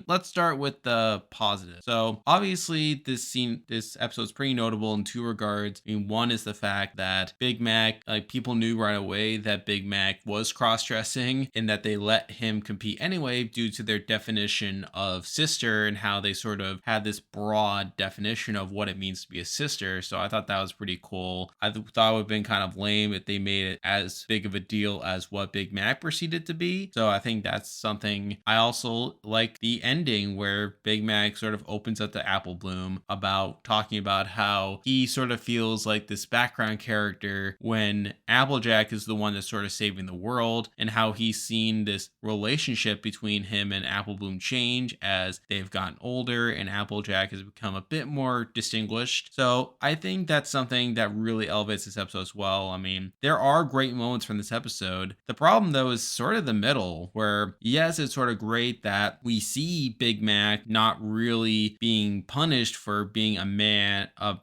Let's start with the positive. So obviously this episode's pretty notable in two regards. One is the fact that Big Mac, people knew right away that Big Mac was cross-dressing, and that they let him compete anyway due to their definition of sister and how they sort of had this broad definition of what it means to be a sister. So I thought that was pretty cool. I thought it would have been kind of lame if they made it as big of a deal as what Big Mac proceeded to be. So I think that's something. I also like the ending where Big Mac sort of opens up to Apple Bloom about talking about how he sort of feels like this background character when Applejack is the one that's sort of saving in the world, and how he's seen this relationship between him and Apple Bloom change as they've gotten older and Applejack has become a bit more distinguished. So I think that's something that really elevates this episode as well. I mean, there are great moments from this episode. The problem though is sort of the middle, where yes, it's sort of great that we see Big Mac not really being punished for being a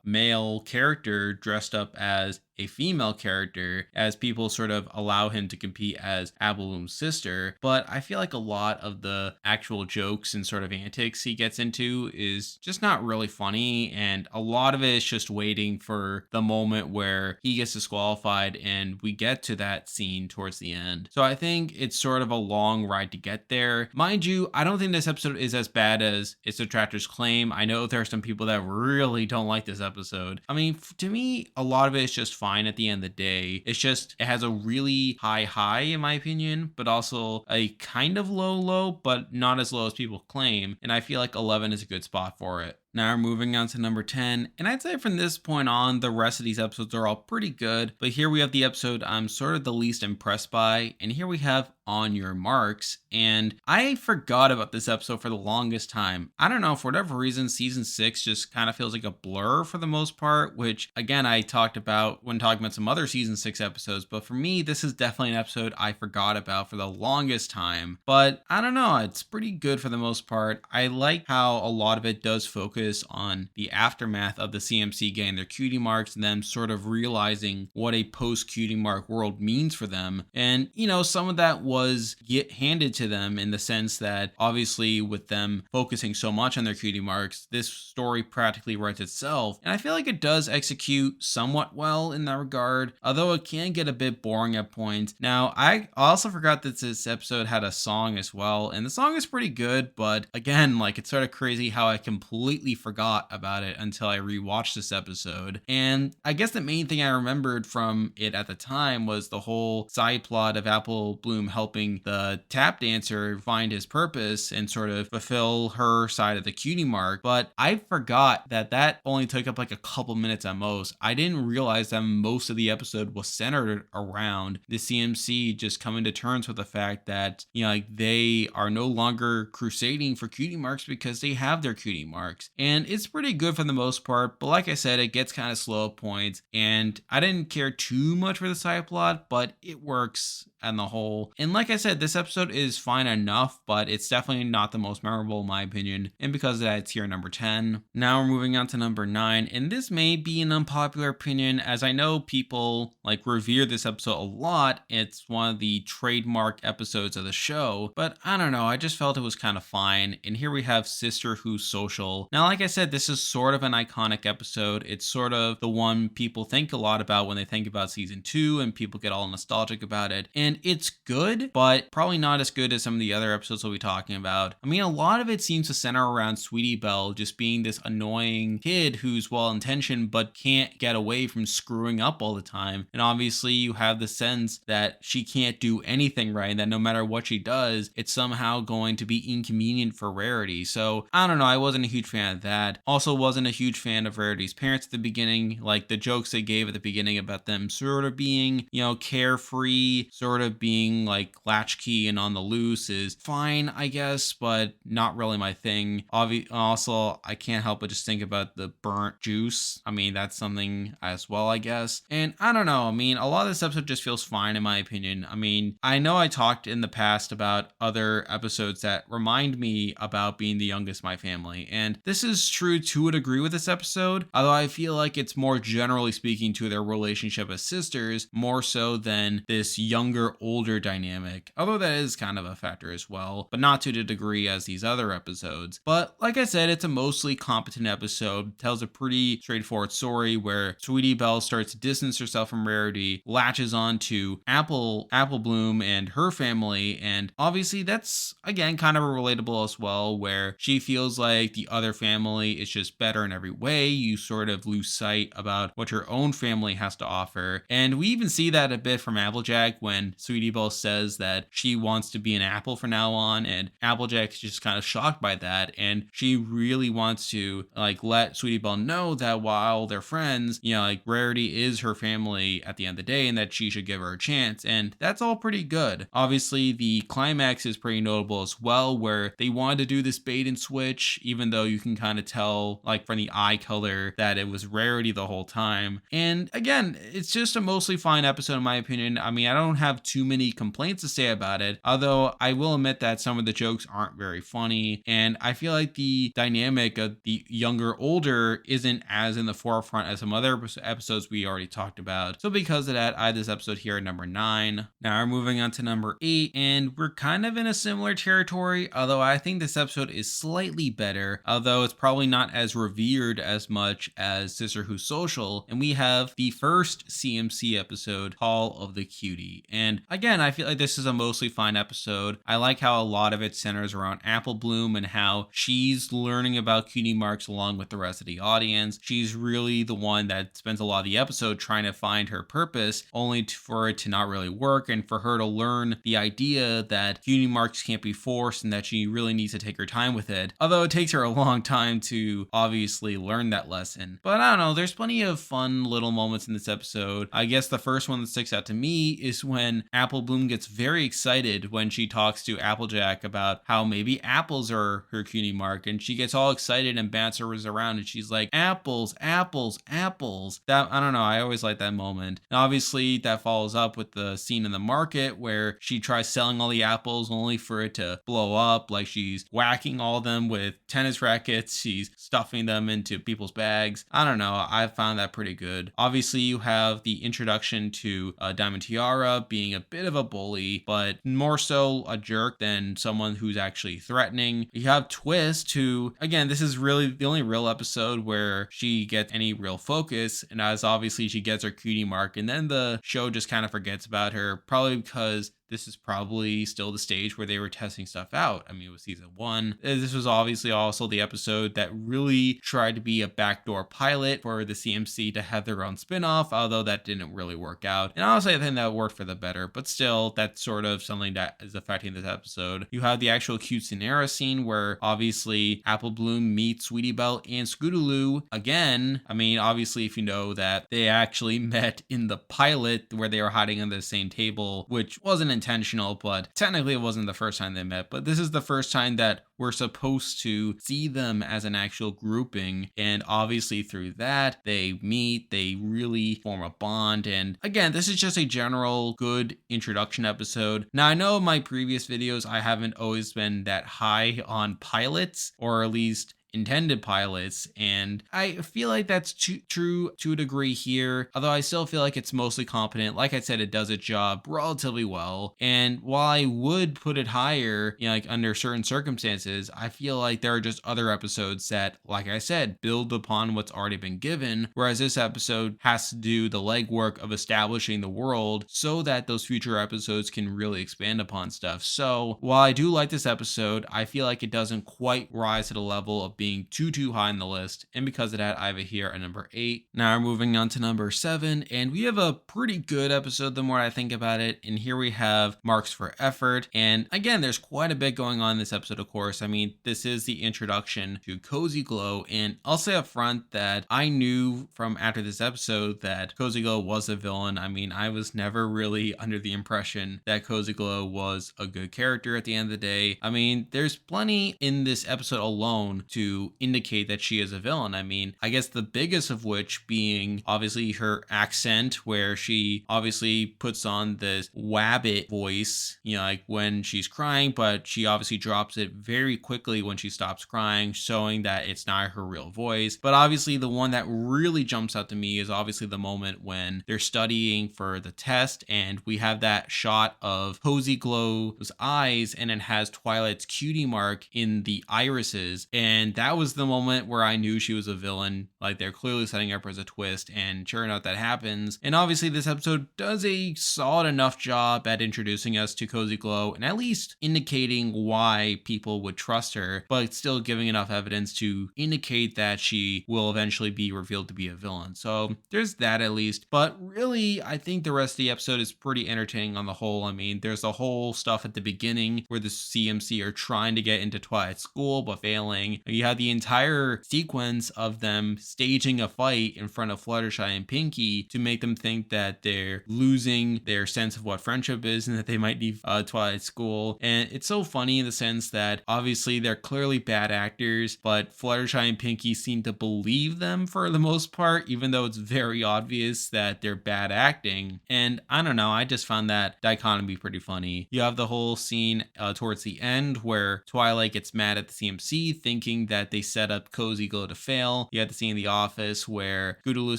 male character dressed up as a female character, as people sort of allow him to compete as Apple Bloom's sister. But I feel like a lot of the actual jokes and sort of antics he gets into is just not really funny, and a lot of it is just waiting for the moment where he gets disqualified and we get to that scene towards the end. So I think it's sort of a long ride to get there. Mind you, I don't think this episode is as bad as its detractors claim. I know there are some people that really don't like this episode. I mean, to me, a lot of it is just fine at the end of the day. It's just, it has a really high in my opinion, but also a kind of low, but not as low as people claim. And I feel like 11 is a good spot for it. Now we're moving on to number 10, and I'd say from this point on, the rest of these episodes are all pretty good, but here we have the episode I'm sort of the least impressed by, and here we have On Your Marks, and I forgot about this episode for the longest time. I don't know, for whatever reason, season 6 just kind of feels like a blur for the most part, which again, I talked about when talking about some other season 6 episodes, but for me, this is definitely an episode I forgot about for the longest time, but I don't know, it's pretty good for the most part. I like how a lot of it does focus on the aftermath of the CMC getting their cutie marks and them sort of realizing what a post Cutie Mark world means for them. And, you know, some of that was handed to them in the sense that obviously with them focusing so much on their cutie marks, this story practically writes itself. And I feel like it does execute somewhat well in that regard, although it can get a bit boring at points. Now, I also forgot that this episode had a song as well, and the song is pretty good, but again, like, it's sort of crazy how I completely forgot about it until I rewatched this episode. And I guess the main thing I remembered from it at the time was the whole side plot of Apple Bloom helping the tap dancer find his purpose and sort of fulfill her side of the cutie mark. But I forgot that only took up like a couple minutes at most. I didn't realize that most of the episode was centered around the CMC just coming to terms with the fact that, you know, like, they are no longer crusading for cutie marks because they have their cutie marks. And it's pretty good for the most part, but like I said, it gets kind of slow at points, and I didn't care too much for the side plot, but it works on the whole. And like I said, this episode is fine enough, but it's definitely not the most memorable in my opinion, and because of that, it's here number 10. Now we're moving on to number 9, and this may be an unpopular opinion, as I know people like revere this episode a lot. It's one of the trademark episodes of the show, but I don't know, I just felt it was kind of fine. And here we have Sister Who's Social. Now, like I said, this is sort of an iconic episode. It's sort of the one people think a lot about when they think about season 2, and people get all nostalgic about it. And it's good, but probably not as good as some of the other episodes we'll be talking about. I mean, a lot of it seems to center around Sweetie Belle just being this annoying kid who's well-intentioned but can't get away from screwing up all the time. And obviously you have the sense that she can't do anything right, and that no matter what she does, it's somehow going to be inconvenient for Rarity. So I don't know, I wasn't a huge fan of that. Also wasn't a huge fan of Rarity's parents at the beginning, like the jokes they gave at the beginning about them sort of being, you know, carefree, sort of being like latchkey and on the loose is fine, I guess, but not really my thing. Also, I can't help but just think about the burnt juice. I mean, that's something as well, I guess. And I don't know, I mean, a lot of this episode just feels fine in my opinion. I mean, I know I talked in the past about other episodes that remind me about being the youngest in my family, and this is true to a degree with this episode, although I feel like it's more generally speaking to their relationship as sisters, more so than this younger older dynamic, although that is kind of a factor as well, but not to the degree as these other episodes. But like I said, it's a mostly competent episode, tells a pretty straightforward story where Sweetie Belle starts to distance herself from Rarity, latches on to Apple Bloom and her family, and obviously that's again kind of relatable as well, where she feels like the other family family is just better in every way. You sort of lose sight about what your own family has to offer. And we even see that a bit from Applejack when Sweetie Belle says that she wants to be an apple from now on, and Applejack's just kind of shocked by that, and she really wants to like let Sweetie Belle know that while they're friends, like Rarity is her family at the end of the day, and that she should give her a chance. And that's all pretty good. Obviously, the climax is pretty notable as well, where they wanted to do this bait and switch, even though you can kind of tell, like from the eye color, that it was Rarity the whole time. And again, it's just a mostly fine episode in my opinion. I mean, I don't have too many complaints to say about it, although I will admit that some of the jokes aren't very funny, and I feel like the dynamic of the younger older isn't as in the forefront as some other episodes we already talked about. So because of that, I had this episode here at number 9. Now we're moving on to number 8, and we're kind of in a similar territory, although I think this episode is slightly better, although it's probably not as revered as much as Sister Who's Social. And we have the first CMC episode, Call of the Cutie. And again, I feel like this is a mostly fine episode. I like how a lot of it centers around Apple Bloom and how she's learning about Cutie Marks along with the rest of the audience. She's really the one that spends a lot of the episode trying to find her purpose, only for it to not really work, and for her to learn the idea that Cutie Marks can't be forced and that she really needs to take her time with it. Although it takes her a long time to obviously learn that lesson. But I don't know, there's plenty of fun little moments in this episode. I guess the first one that sticks out to me is when Apple Bloom gets very excited when she talks to Applejack about how maybe apples are her Cutie Mark, and she gets all excited and bounces around and she's like, apples, apples, apples. That, I don't know, I always like that moment. And obviously that follows up with the scene in the market where she tries selling all the apples only for it to blow up. Like she's whacking all of them with tennis rackets, she's stuffing them into people's bags. I don't know, I found that pretty good. Obviously you have the introduction to Diamond Tiara being a bit of a bully, but more so a jerk than someone who's actually threatening. You have Twist, who, again, this is really the only real episode where she gets any real focus, and as obviously she gets her Cutie Mark, and then the show just kind of forgets about her, probably because this is probably still the stage where they were testing stuff out. I mean, it was season 1. This was obviously also the episode that really tried to be a backdoor pilot for the CMC to have their own spinoff, although that didn't really work out. And honestly, I think that worked for the better, but still, that's sort of something that is affecting this episode. You have the actual cute Scenera scene where obviously Apple Bloom meets Sweetie Belle and Scootaloo again. I mean, obviously, if you know that they actually met in the pilot where they were hiding under the same table, which wasn't intentional, but technically it wasn't the first time they met, but this is the first time that we're supposed to see them as an actual grouping, and obviously through that they meet, they really form a bond. And again, this is just a general good introduction episode. Now I know in my previous videos I haven't always been that high on pilots, or at least intended pilots, and I feel like that's true to a degree here, although I still feel like it's mostly competent. Like I said, it does its job relatively well, and while I would put it higher, like under certain circumstances, I feel like there are just other episodes that, like I said, build upon what's already been given, whereas this episode has to do the legwork of establishing the world so that those future episodes can really expand upon stuff. So while I do like this episode, I feel like it doesn't quite rise to the level of being too high on the list, and because of that I have it here at number 8. Now we're moving on to number 7, and we have a pretty good episode the more I think about it, and here we have Marks for Effort. And again, there's quite a bit going on in this episode, of course. I mean, this is the introduction to Cozy Glow, and I'll say up front that I knew from after this episode that Cozy Glow was a villain. I mean, I was never really under the impression that Cozy Glow was a good character at the end of the day. I mean, there's plenty in this episode alone to indicate that she is a villain. I mean, I guess the biggest of which being obviously her accent, where she obviously puts on this wabbit voice, like when she's crying, but she obviously drops it very quickly when she stops crying, showing that it's not her real voice. But obviously the one that really jumps out to me is obviously the moment when they're studying for the test, and we have that shot of Cozy Glow's eyes, and it has Twilight's Cutie Mark in the irises, and that was the moment where I knew she was a villain. Like, they're clearly setting her up as a twist, and sure enough, that happens. And obviously, this episode does a solid enough job at introducing us to Cozy Glow and at least indicating why people would trust her, but still giving enough evidence to indicate that she will eventually be revealed to be a villain. So there's that at least. But really, I think the rest of the episode is pretty entertaining on the whole. I mean, there's the whole stuff at the beginning where the CMC are trying to get into Twilight School but failing. You have the entire sequence of them staging a fight in front of Fluttershy and Pinkie to make them think that they're losing their sense of what friendship is and that they might leave Twilight School. And it's so funny in the sense that obviously they're clearly bad actors, but Fluttershy and Pinkie seem to believe them for the most part, even though it's very obvious that they're bad acting. And I don't know, I just found that dichotomy pretty funny. You have the whole scene towards the end where Twilight gets mad at the CMC, thinking that they set up Cozy Glow to fail. You have the scene in the office where Goodaloo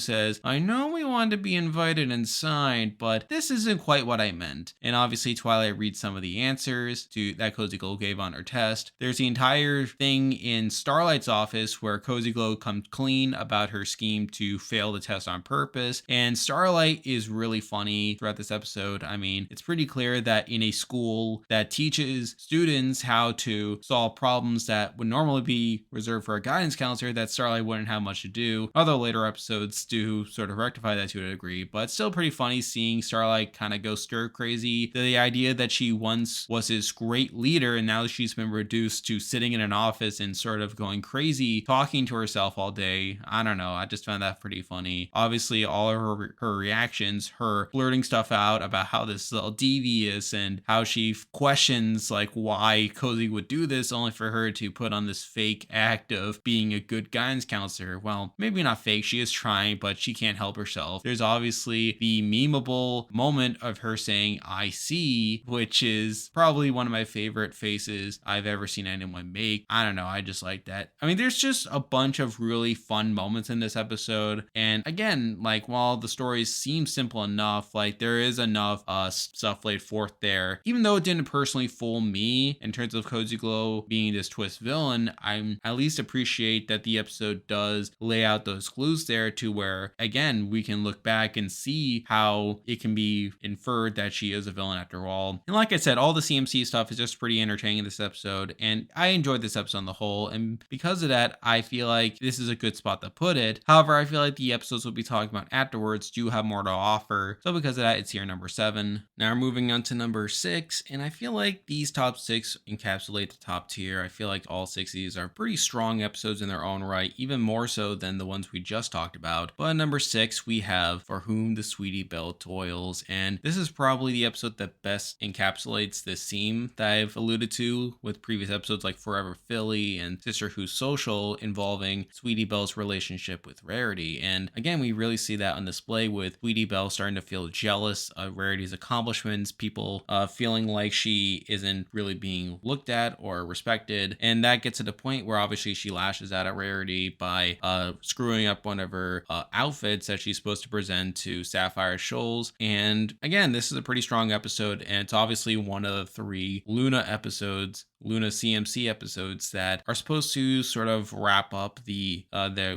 says, "I know we want to be invited inside, but this isn't quite what I meant." And obviously Twilight reads some of the answers to that Cozy Glow gave on her test. There's the entire thing in Starlight's office where Cozy Glow comes clean about her scheme to fail the test on purpose. And Starlight is really funny throughout this episode. I mean, it's pretty clear that in a school that teaches students how to solve problems that would normally be reserved for a guidance counselor, that Starlight wouldn't have much to do. Although later episodes do sort of rectify that to a degree, but it's still pretty funny seeing Starlight kind of go stir crazy. The idea that she once was this great leader and now she's been reduced to sitting in an office and sort of going crazy, talking to herself all day. I don't know. I just found that pretty funny. Obviously, all of her reactions, her blurting stuff out about how this is all devious and how she questions like why Cozy would do this only for her to put on this fake act of being a good guidance counselor. Well, maybe not fake. She is trying, but she can't help herself. There's obviously the memeable moment of her saying, "I see," which is probably one of my favorite faces I've ever seen anyone make. I don't know. I just like that. I mean, there's just a bunch of really fun moments in this episode. And again, like while the stories seem simple enough, like there is enough stuff laid forth there. Even though it didn't personally fool me in terms of Cozy Glow being this twist villain, I'm at least appreciate that the episode does lay out those clues there to where, again, we can look back and see how it can be inferred that she is a villain after all. And like I said, all the CMC stuff is just pretty entertaining in this episode, and I enjoyed this episode on the whole, and because of that, I feel like this is a good spot to put it. However, I feel like the episodes we'll be talking about afterwards do have more to offer, so because of that, it's here number 7. Now we're moving on to number 6, and I feel like these top 6 encapsulate the top tier. I feel like all 6 of these are pretty strong episodes in their own right, even more so than the ones we just talked about. But at number 6, we have For Whom the Sweetie Belle Toils, and this is probably the episode that best encapsulates this theme that I've alluded to with previous episodes like Forever Philly and Sister Who's Social, involving Sweetie Belle's relationship with Rarity. And again, we really see that on display with Sweetie Belle starting to feel jealous of Rarity's accomplishments, people feeling like she isn't really being looked at or respected. And that gets to the point where obviously she lashes out at Rarity by screwing up one of her outfits that she's supposed to present to Sapphire Shoals. And again, this is a pretty strong episode, and it's obviously one of the 3 Luna episodes, Luna CMC episodes, that are supposed to sort of wrap up the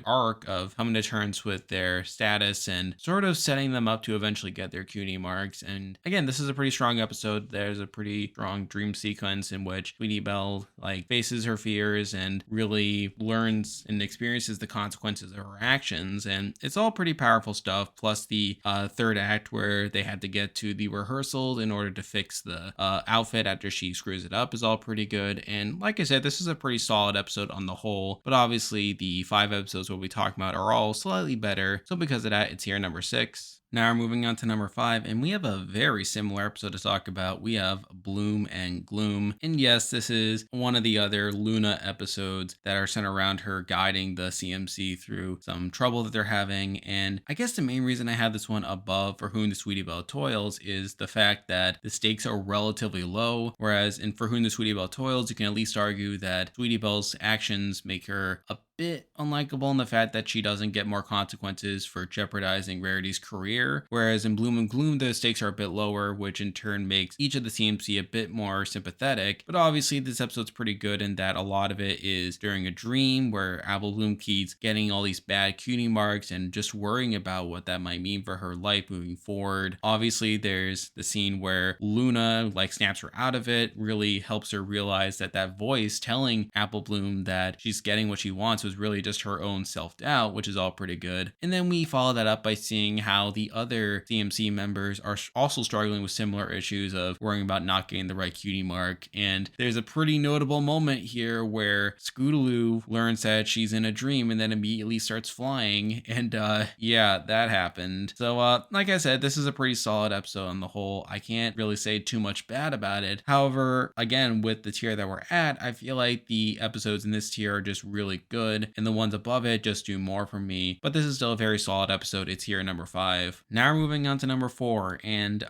arc of coming to terms with their status and sort of setting them up to eventually get their cutie marks. And again, this is a pretty strong episode. There's a pretty strong dream sequence in which Sweetie Belle like faces her fears and really learns and experiences the consequences of her actions. And it's all pretty powerful stuff. Plus the third act where they had to get to the rehearsal in order to fix the outfit after she screws it up is all pretty good. And like I said, this is a pretty solid episode on the whole, but obviously the 5 episodes we'll be talking about are all slightly better. So because of that, it's here number 6. Now we're moving on to number 5, and we have a very similar episode to talk about. We have Bloom and Gloom. And yes, this is one of the other Luna episodes that are centered around her guiding the CMC through some trouble that they're having. And I guess the main reason I have this one above For Whom the Sweetie Belle Toils is the fact that the stakes are relatively low, whereas in For Whom the Sweetie Belle Toils, you can at least argue that Sweetie Belle's actions make her a bit unlikable in the fact that she doesn't get more consequences for jeopardizing Rarity's career, whereas in Bloom and Gloom the stakes are a bit lower, which in turn makes each of the CMC a bit more sympathetic. But obviously this episode's pretty good in that a lot of it is during a dream where Apple Bloom keeps getting all these bad cutie marks and just worrying about what that might mean for her life moving forward. Obviously there's the scene where Luna like snaps her out of it, really helps her realize that that voice telling Apple Bloom that she's getting what she wants was really just her own self-doubt, which is all pretty good. And then we follow that up by seeing how the other CMC members are also struggling with similar issues of worrying about not getting the right cutie mark. And there's a pretty notable moment here where Scootaloo learns that she's in a dream and then immediately starts flying. And yeah, that happened. So like I said, this is a pretty solid episode on the whole. I can't really say too much bad about it. However, again, with the tier that we're at, I feel like the episodes in this tier are just really good, and the ones above it just do more for me. But this is still a very solid episode. It's here at number 5. Now we're moving on to number 4, and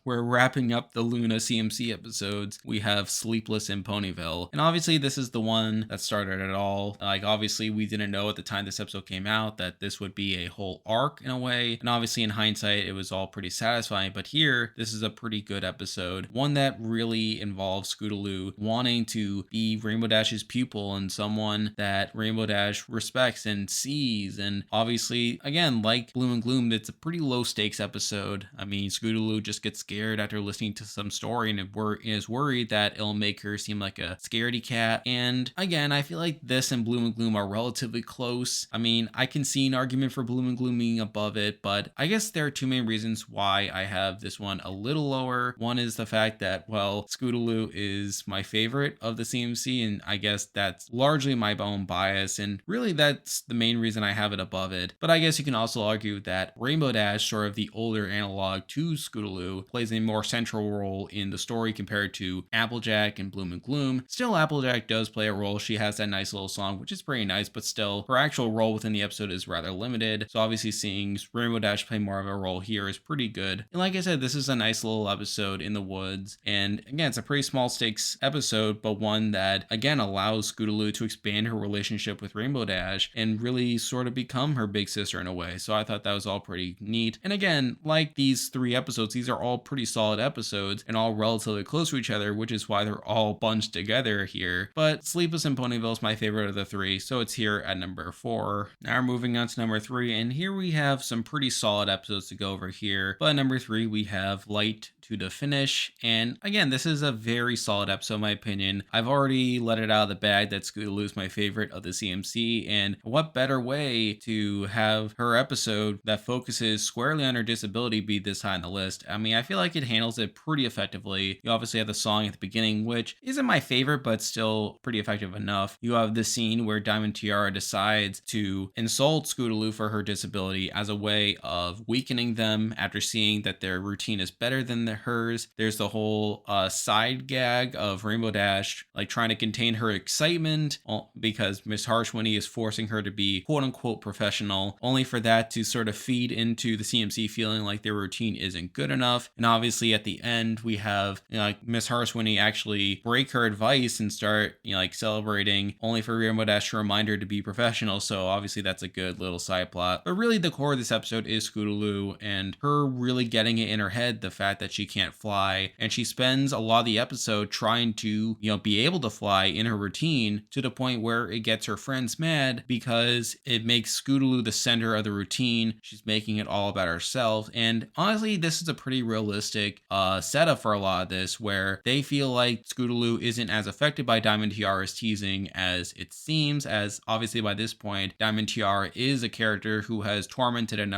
we're wrapping up the Luna CMC episodes. We have Sleepless in Ponyville, and obviously this is the one that started it all. Like, obviously we didn't know at the time this episode came out that this would be a whole arc in a way, and obviously in hindsight it was all pretty satisfying. But here, this is a pretty good episode, one that really involves Scootaloo wanting to be Rainbow Dash's pupil and someone that Rainbow Dash respects and sees. And obviously, again, like Bloom and Gloom, it's a pretty low stakes episode. I mean, Scootaloo just gets scared after listening to some story and is worried that it'll make her seem like a scaredy cat. And again, I feel like this and Bloom and Gloom are relatively close. I mean, I can see an argument for Bloom and Gloom being above it, but I guess there are two main reasons why I have this one a little lower. One is the fact that, well, Scootaloo is my favorite of the CMC, and I guess that's largely my own bias, and really that's the main reason I have it above it. But I guess you can also argue that Rainbow Dash, sort of the older analog to Scootaloo, plays a more central role in the story compared to Applejack and Bloom and Gloom. Still, Applejack does play a role. She has that nice little song, which is pretty nice, but still, her actual role within the episode is rather limited. So obviously seeing Rainbow Dash play more of a role here is pretty good. And like I said, this is a nice little episode in the woods. And again, it's a pretty small stakes episode, but one that, again, allows Scootaloo to expand her relationship with Rainbow Dash and really sort of become her big sister in a way. So I thought that was all pretty neat. And again, like these 3 episodes, these are all pretty solid episodes and all relatively close to each other, which is why they're all bunched together here. But Sleepless in Ponyville is my favorite of the 3, so it's here at number 4. Now we're moving on to number 3, and here we have some pretty solid episodes to go over here. But at number 3, we have Light to the Finish, and again, this is a very solid episode in my opinion. I've already let it out of the bag that Scootaloo is my favorite of the CMC, and what better way to have her episode that focuses squarely on her disability be this high on the list. I mean, I feel like it handles it pretty effectively. You obviously have the song at the beginning, which isn't my favorite, but still pretty effective enough. You have the scene where Diamond Tiara decides to insult Scootaloo for her disability as a way of weakening them after seeing that their routine is better than hers. There's the whole side gag of Rainbow Dash like trying to contain her excitement because Miss Harshwinnie is forcing her to be quote unquote professional, only for that to sort of feed into the CMC feeling like their routine isn't good enough. And obviously at the end we have, you know, like Miss Harshwinnie actually break her advice and start, you know, like celebrating, only for Rainbow Dash to remind her to be professional. So obviously that's a good little side plot. But really the core of this episode is Scootaloo and her really getting it in her head, the fact that she can't fly, and she spends a lot of the episode trying to, you know, be able to fly in her routine, to the point where it gets her friends mad because it makes Scootaloo the center of the routine. She's making it all about herself. And honestly, this is a pretty realistic setup for a lot of this, where they feel like Scootaloo isn't as affected by Diamond Tiara's teasing as it seems, as obviously by this point Diamond Tiara is a character who has tormented them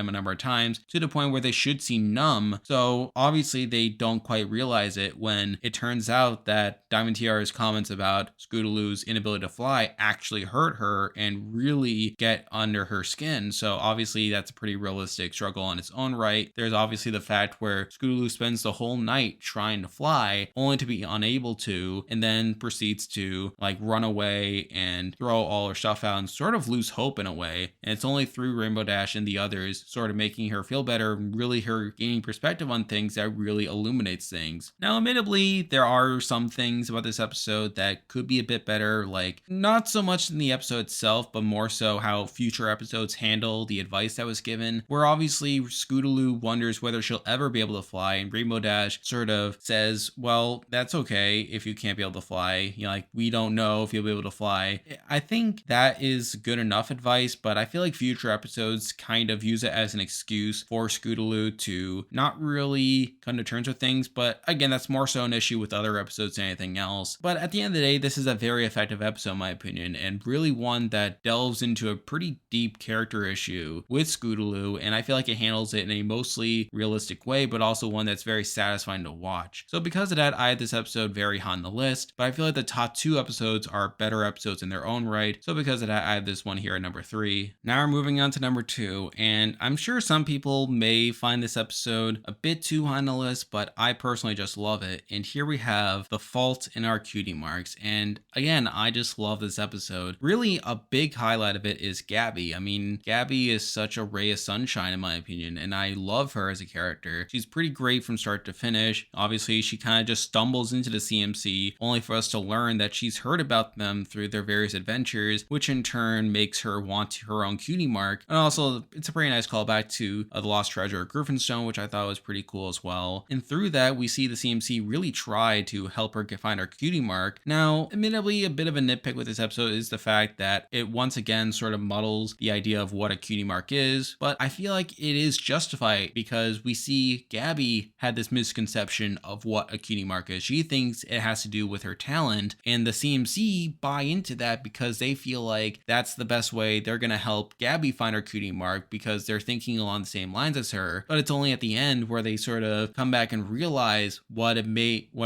a number of times, to the point where they should see numb. So obviously they don't quite realize it when it turns out that Diamond Tiara's comments about Scootaloo's inability to fly actually hurt her and really get under her skin. So obviously that's a pretty realistic struggle on its own right. There's obviously the fact where Scootaloo spends the whole night trying to fly, only to be unable to, and then proceeds to like run away and throw all her stuff out and sort of lose hope in a way. And it's only through Rainbow Dash and the others sort of making her feel better, really her gaining perspective on things, that that really illuminates things. Now, admittedly, there are some things about this episode that could be a bit better, like not so much in the episode itself, but more so how future episodes handle the advice that was given, where obviously Scootaloo wonders whether she'll ever be able to fly, and Rainbow Dash sort of says, well, that's okay if you can't be able to fly. Like, we don't know if you'll be able to fly. I think that is good enough advice, but I feel like future episodes kind of use it as an excuse for Scootaloo to not really come to terms with things. But again, that's more so an issue with other episodes than anything else. But at the end of the day, this is a very effective episode in my opinion, and really one that delves into a pretty deep character issue with Scootaloo, and I feel like it handles it in a mostly realistic way, but also one that's very satisfying to watch. So because of that, I had this episode very high on the list, but I feel like the top 2 episodes are better episodes in their own right. So because of that, I have this one here at number 3. Now we're moving on to number 2, and I'm sure some people may find this episode a bit too high on the list, but I personally just love it. And here we have The Fault in Our Cutie Marks, and again, I just love this episode. Really, a big highlight of it is Gabby. I mean, Gabby is such a ray of sunshine in my opinion, and I love her as a character. She's pretty great from start to finish. Obviously, she kind of just stumbles into the CMC, only for us to learn that she's heard about them through their various adventures, which in turn makes her want her own Cutie Mark. And also, it's a pretty nice callback to The Lost Treasure of Griffinstone, which I thought was pretty cool as well. And through that, we see the CMC really try to help her find her Cutie Mark. Now, admittedly, a bit of a nitpick with this episode is the fact that it once again sort of muddles the idea of what a Cutie Mark is, but I feel like it is justified because we see Gabby had this misconception of what a Cutie Mark is. She thinks it has to do with her talent, and the CMC buy into that because they feel like that's the best way they're going to help Gabby find her Cutie Mark because they're thinking along the same lines as her. But it's only at the end where they sort of come back and realize what a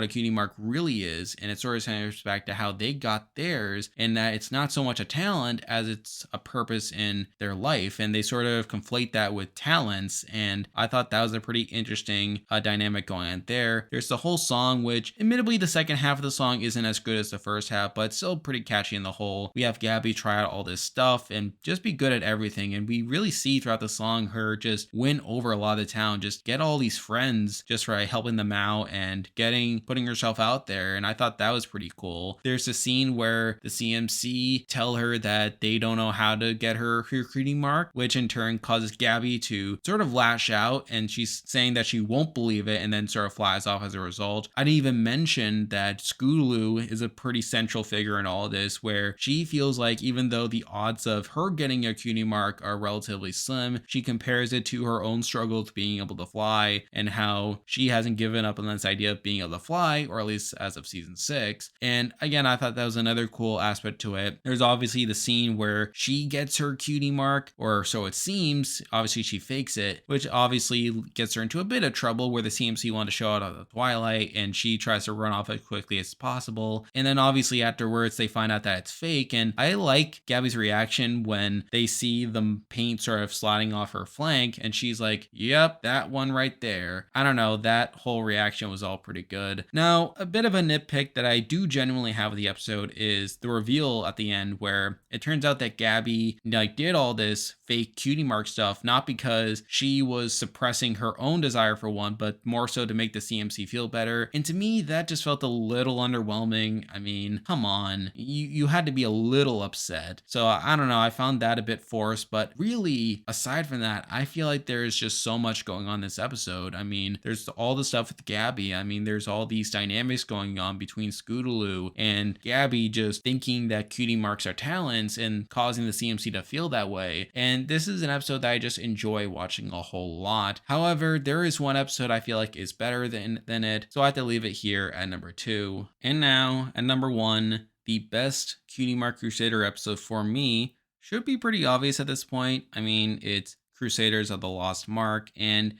Cutie Mark really is, and it sort of centers back to how they got theirs, and that it's not so much a talent as it's a purpose in their life, and they sort of conflate that with talents. And I thought that was a pretty interesting dynamic going on there. There's the whole song, which admittedly the second half of the song isn't as good as the first half, but still pretty catchy in the whole. We have Gabby try out all this stuff and just be good at everything, and we really see throughout the song her just win over a lot of the town, just get all these friends just by helping them out and putting herself out there. And I thought that was pretty cool. There's a scene where the CMC tell her that they don't know how to get her Cutie Mark, which in turn causes Gabby to sort of lash out, and she's saying that she won't believe it and then sort of flies off as a result. I didn't even mention that Scootaloo is a pretty central figure in all of this, where she feels like even though the odds of her getting a Cutie Mark are relatively slim, she compares it to her own struggles being able to fly and how she hasn't given up on this idea of being able to fly, or at least as of season 6. And again, I thought that was another cool aspect to it. There's obviously the scene where she gets her Cutie Mark, or so it seems. Obviously she fakes it, which obviously gets her into a bit of trouble, where the CMC want to show out of the Twilight and she tries to run off as quickly as possible. And then obviously afterwards they find out that it's fake, and I like Gabby's reaction when they see the paint sort of sliding off her flank and she's like, yep, that one right there. I don't know, that whole reaction was all pretty good. Now, a bit of a nitpick that I do genuinely have with the episode is the reveal at the end, where it turns out that Gabby did all this fake Cutie Mark stuff not because she was suppressing her own desire for one, but more so to make the CMC feel better. And to me, that just felt a little underwhelming. I mean, come on, you had to be a little upset. So I don't know, I found that a bit forced, but really, aside from that, I feel like there's just so much going on this episode. I mean, there's all the stuff with Gabby. I mean, there's all these dynamics going on between Scootaloo and Gabby just thinking that Cutie Marks are talents and causing the CMC to feel that way. And this is an episode that I just enjoy watching a whole lot. However, there is one episode I feel like is better than it, so I have to leave it here at number 2. And now, at number 1, the best Cutie Mark Crusader episode for me should be pretty obvious at this point. I mean, it's Crusaders of the Lost Mark, and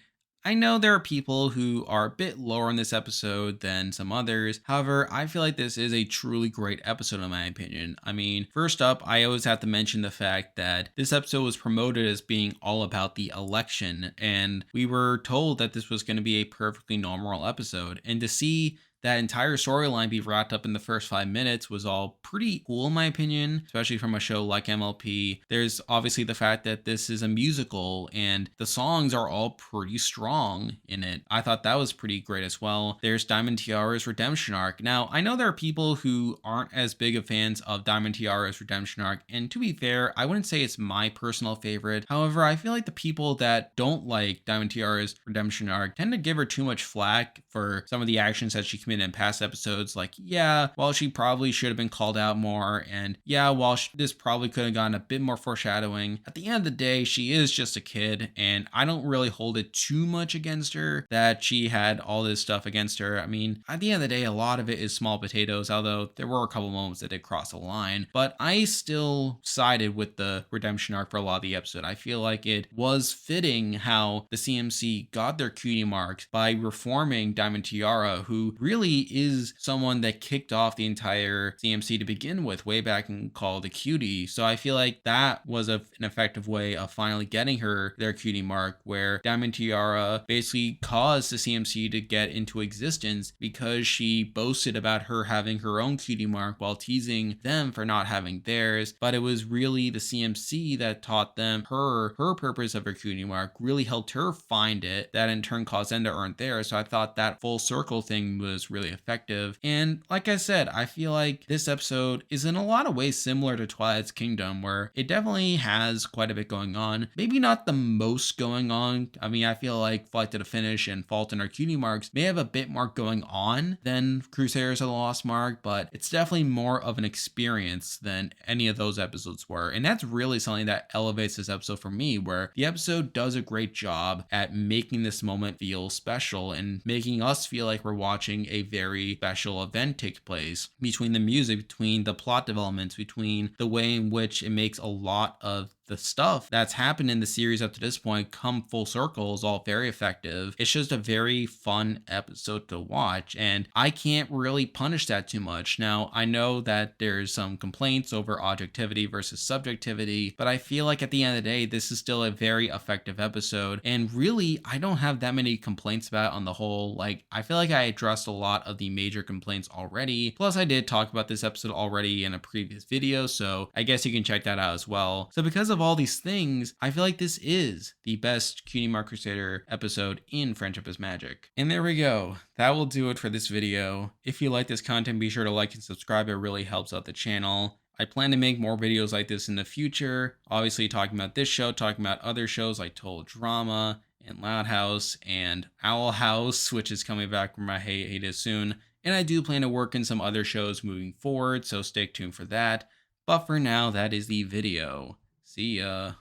I know there are people who are a bit lower in this episode than some others. However, I feel like this is a truly great episode in my opinion. I mean, first up, I always have to mention the fact that this episode was promoted as being all about the election, and we were told that this was going to be a perfectly normal episode. And to see that entire storyline be wrapped up in the first 5 minutes was all pretty cool in my opinion, especially from a show like MLP. There's obviously the fact that this is a musical and the songs are all pretty strong in it. I thought that was pretty great as well. There's Diamond Tiara's redemption arc. Now, I know there are people who aren't as big of fans of Diamond Tiara's redemption arc, and to be fair, I wouldn't say it's my personal favorite. However, I feel like the people that don't like Diamond Tiara's redemption arc tend to give her too much flack for some of the actions that she committed in past episodes. Like, yeah, while she probably should have been called out more, and yeah, while this probably could have gotten a bit more foreshadowing, at the end of the day, she is just a kid, and I don't really hold it too much against her that she had all this stuff against her. I mean, at the end of the day, a lot of it is small potatoes, although there were a couple moments that did cross the line, but I still sided with the redemption arc for a lot of the episode. I feel like it was fitting how the CMC got their cutie marks by reforming Diamond Tiara, who really is someone that kicked off the entire CMC to begin with way back in Call of the Cutie. So I feel like that was an effective way of finally getting her their cutie mark, where Diamond Tiara basically caused the CMC to get into existence because she boasted about her having her own cutie mark while teasing them for not having theirs. But it was really the CMC that taught them her purpose of her cutie mark, really helped her find it, that in turn caused them to earn theirs. So I thought that full circle thing was really effective. And like I said, I feel like this episode is in a lot of ways similar to Twilight's Kingdom, where it definitely has quite a bit going on. Maybe not the most going on. I mean, I feel like Flight to the Finish and Fault in Our Cutie Marks may have a bit more going on than Crusaders of the Lost Mark, but it's definitely more of an experience than any of those episodes were. And that's really something that elevates this episode for me, where the episode does a great job at making this moment feel special and making us feel like we're watching a very special event take place. Between the music, between the plot developments, between the way in which it makes a lot of the stuff that's happened in the series up to this point come full circle is all very effective. It's just a very fun episode to watch, and I can't really punish that too much. Now, I know that there's some complaints over objectivity versus subjectivity, but I feel like at the end of the day, this is still a very effective episode, and really, I don't have that many complaints about it on the whole. Like, I feel like I addressed a lot of the major complaints already, plus I did talk about this episode already in a previous video, so I guess you can check that out as well. So because of all these things, I feel like this is the best Cutie Mark Crusader episode in Friendship is Magic. And there we go. That will do it for this video. If you like this content, be sure to like and subscribe. It really helps out the channel. I plan to make more videos like this in the future. Obviously talking about this show, talking about other shows like Total Drama and Loud House and Owl House, which is coming back from my hiatus soon. And I do plan to work in some other shows moving forward, so stay tuned for that. But for now, that is the video. See ya.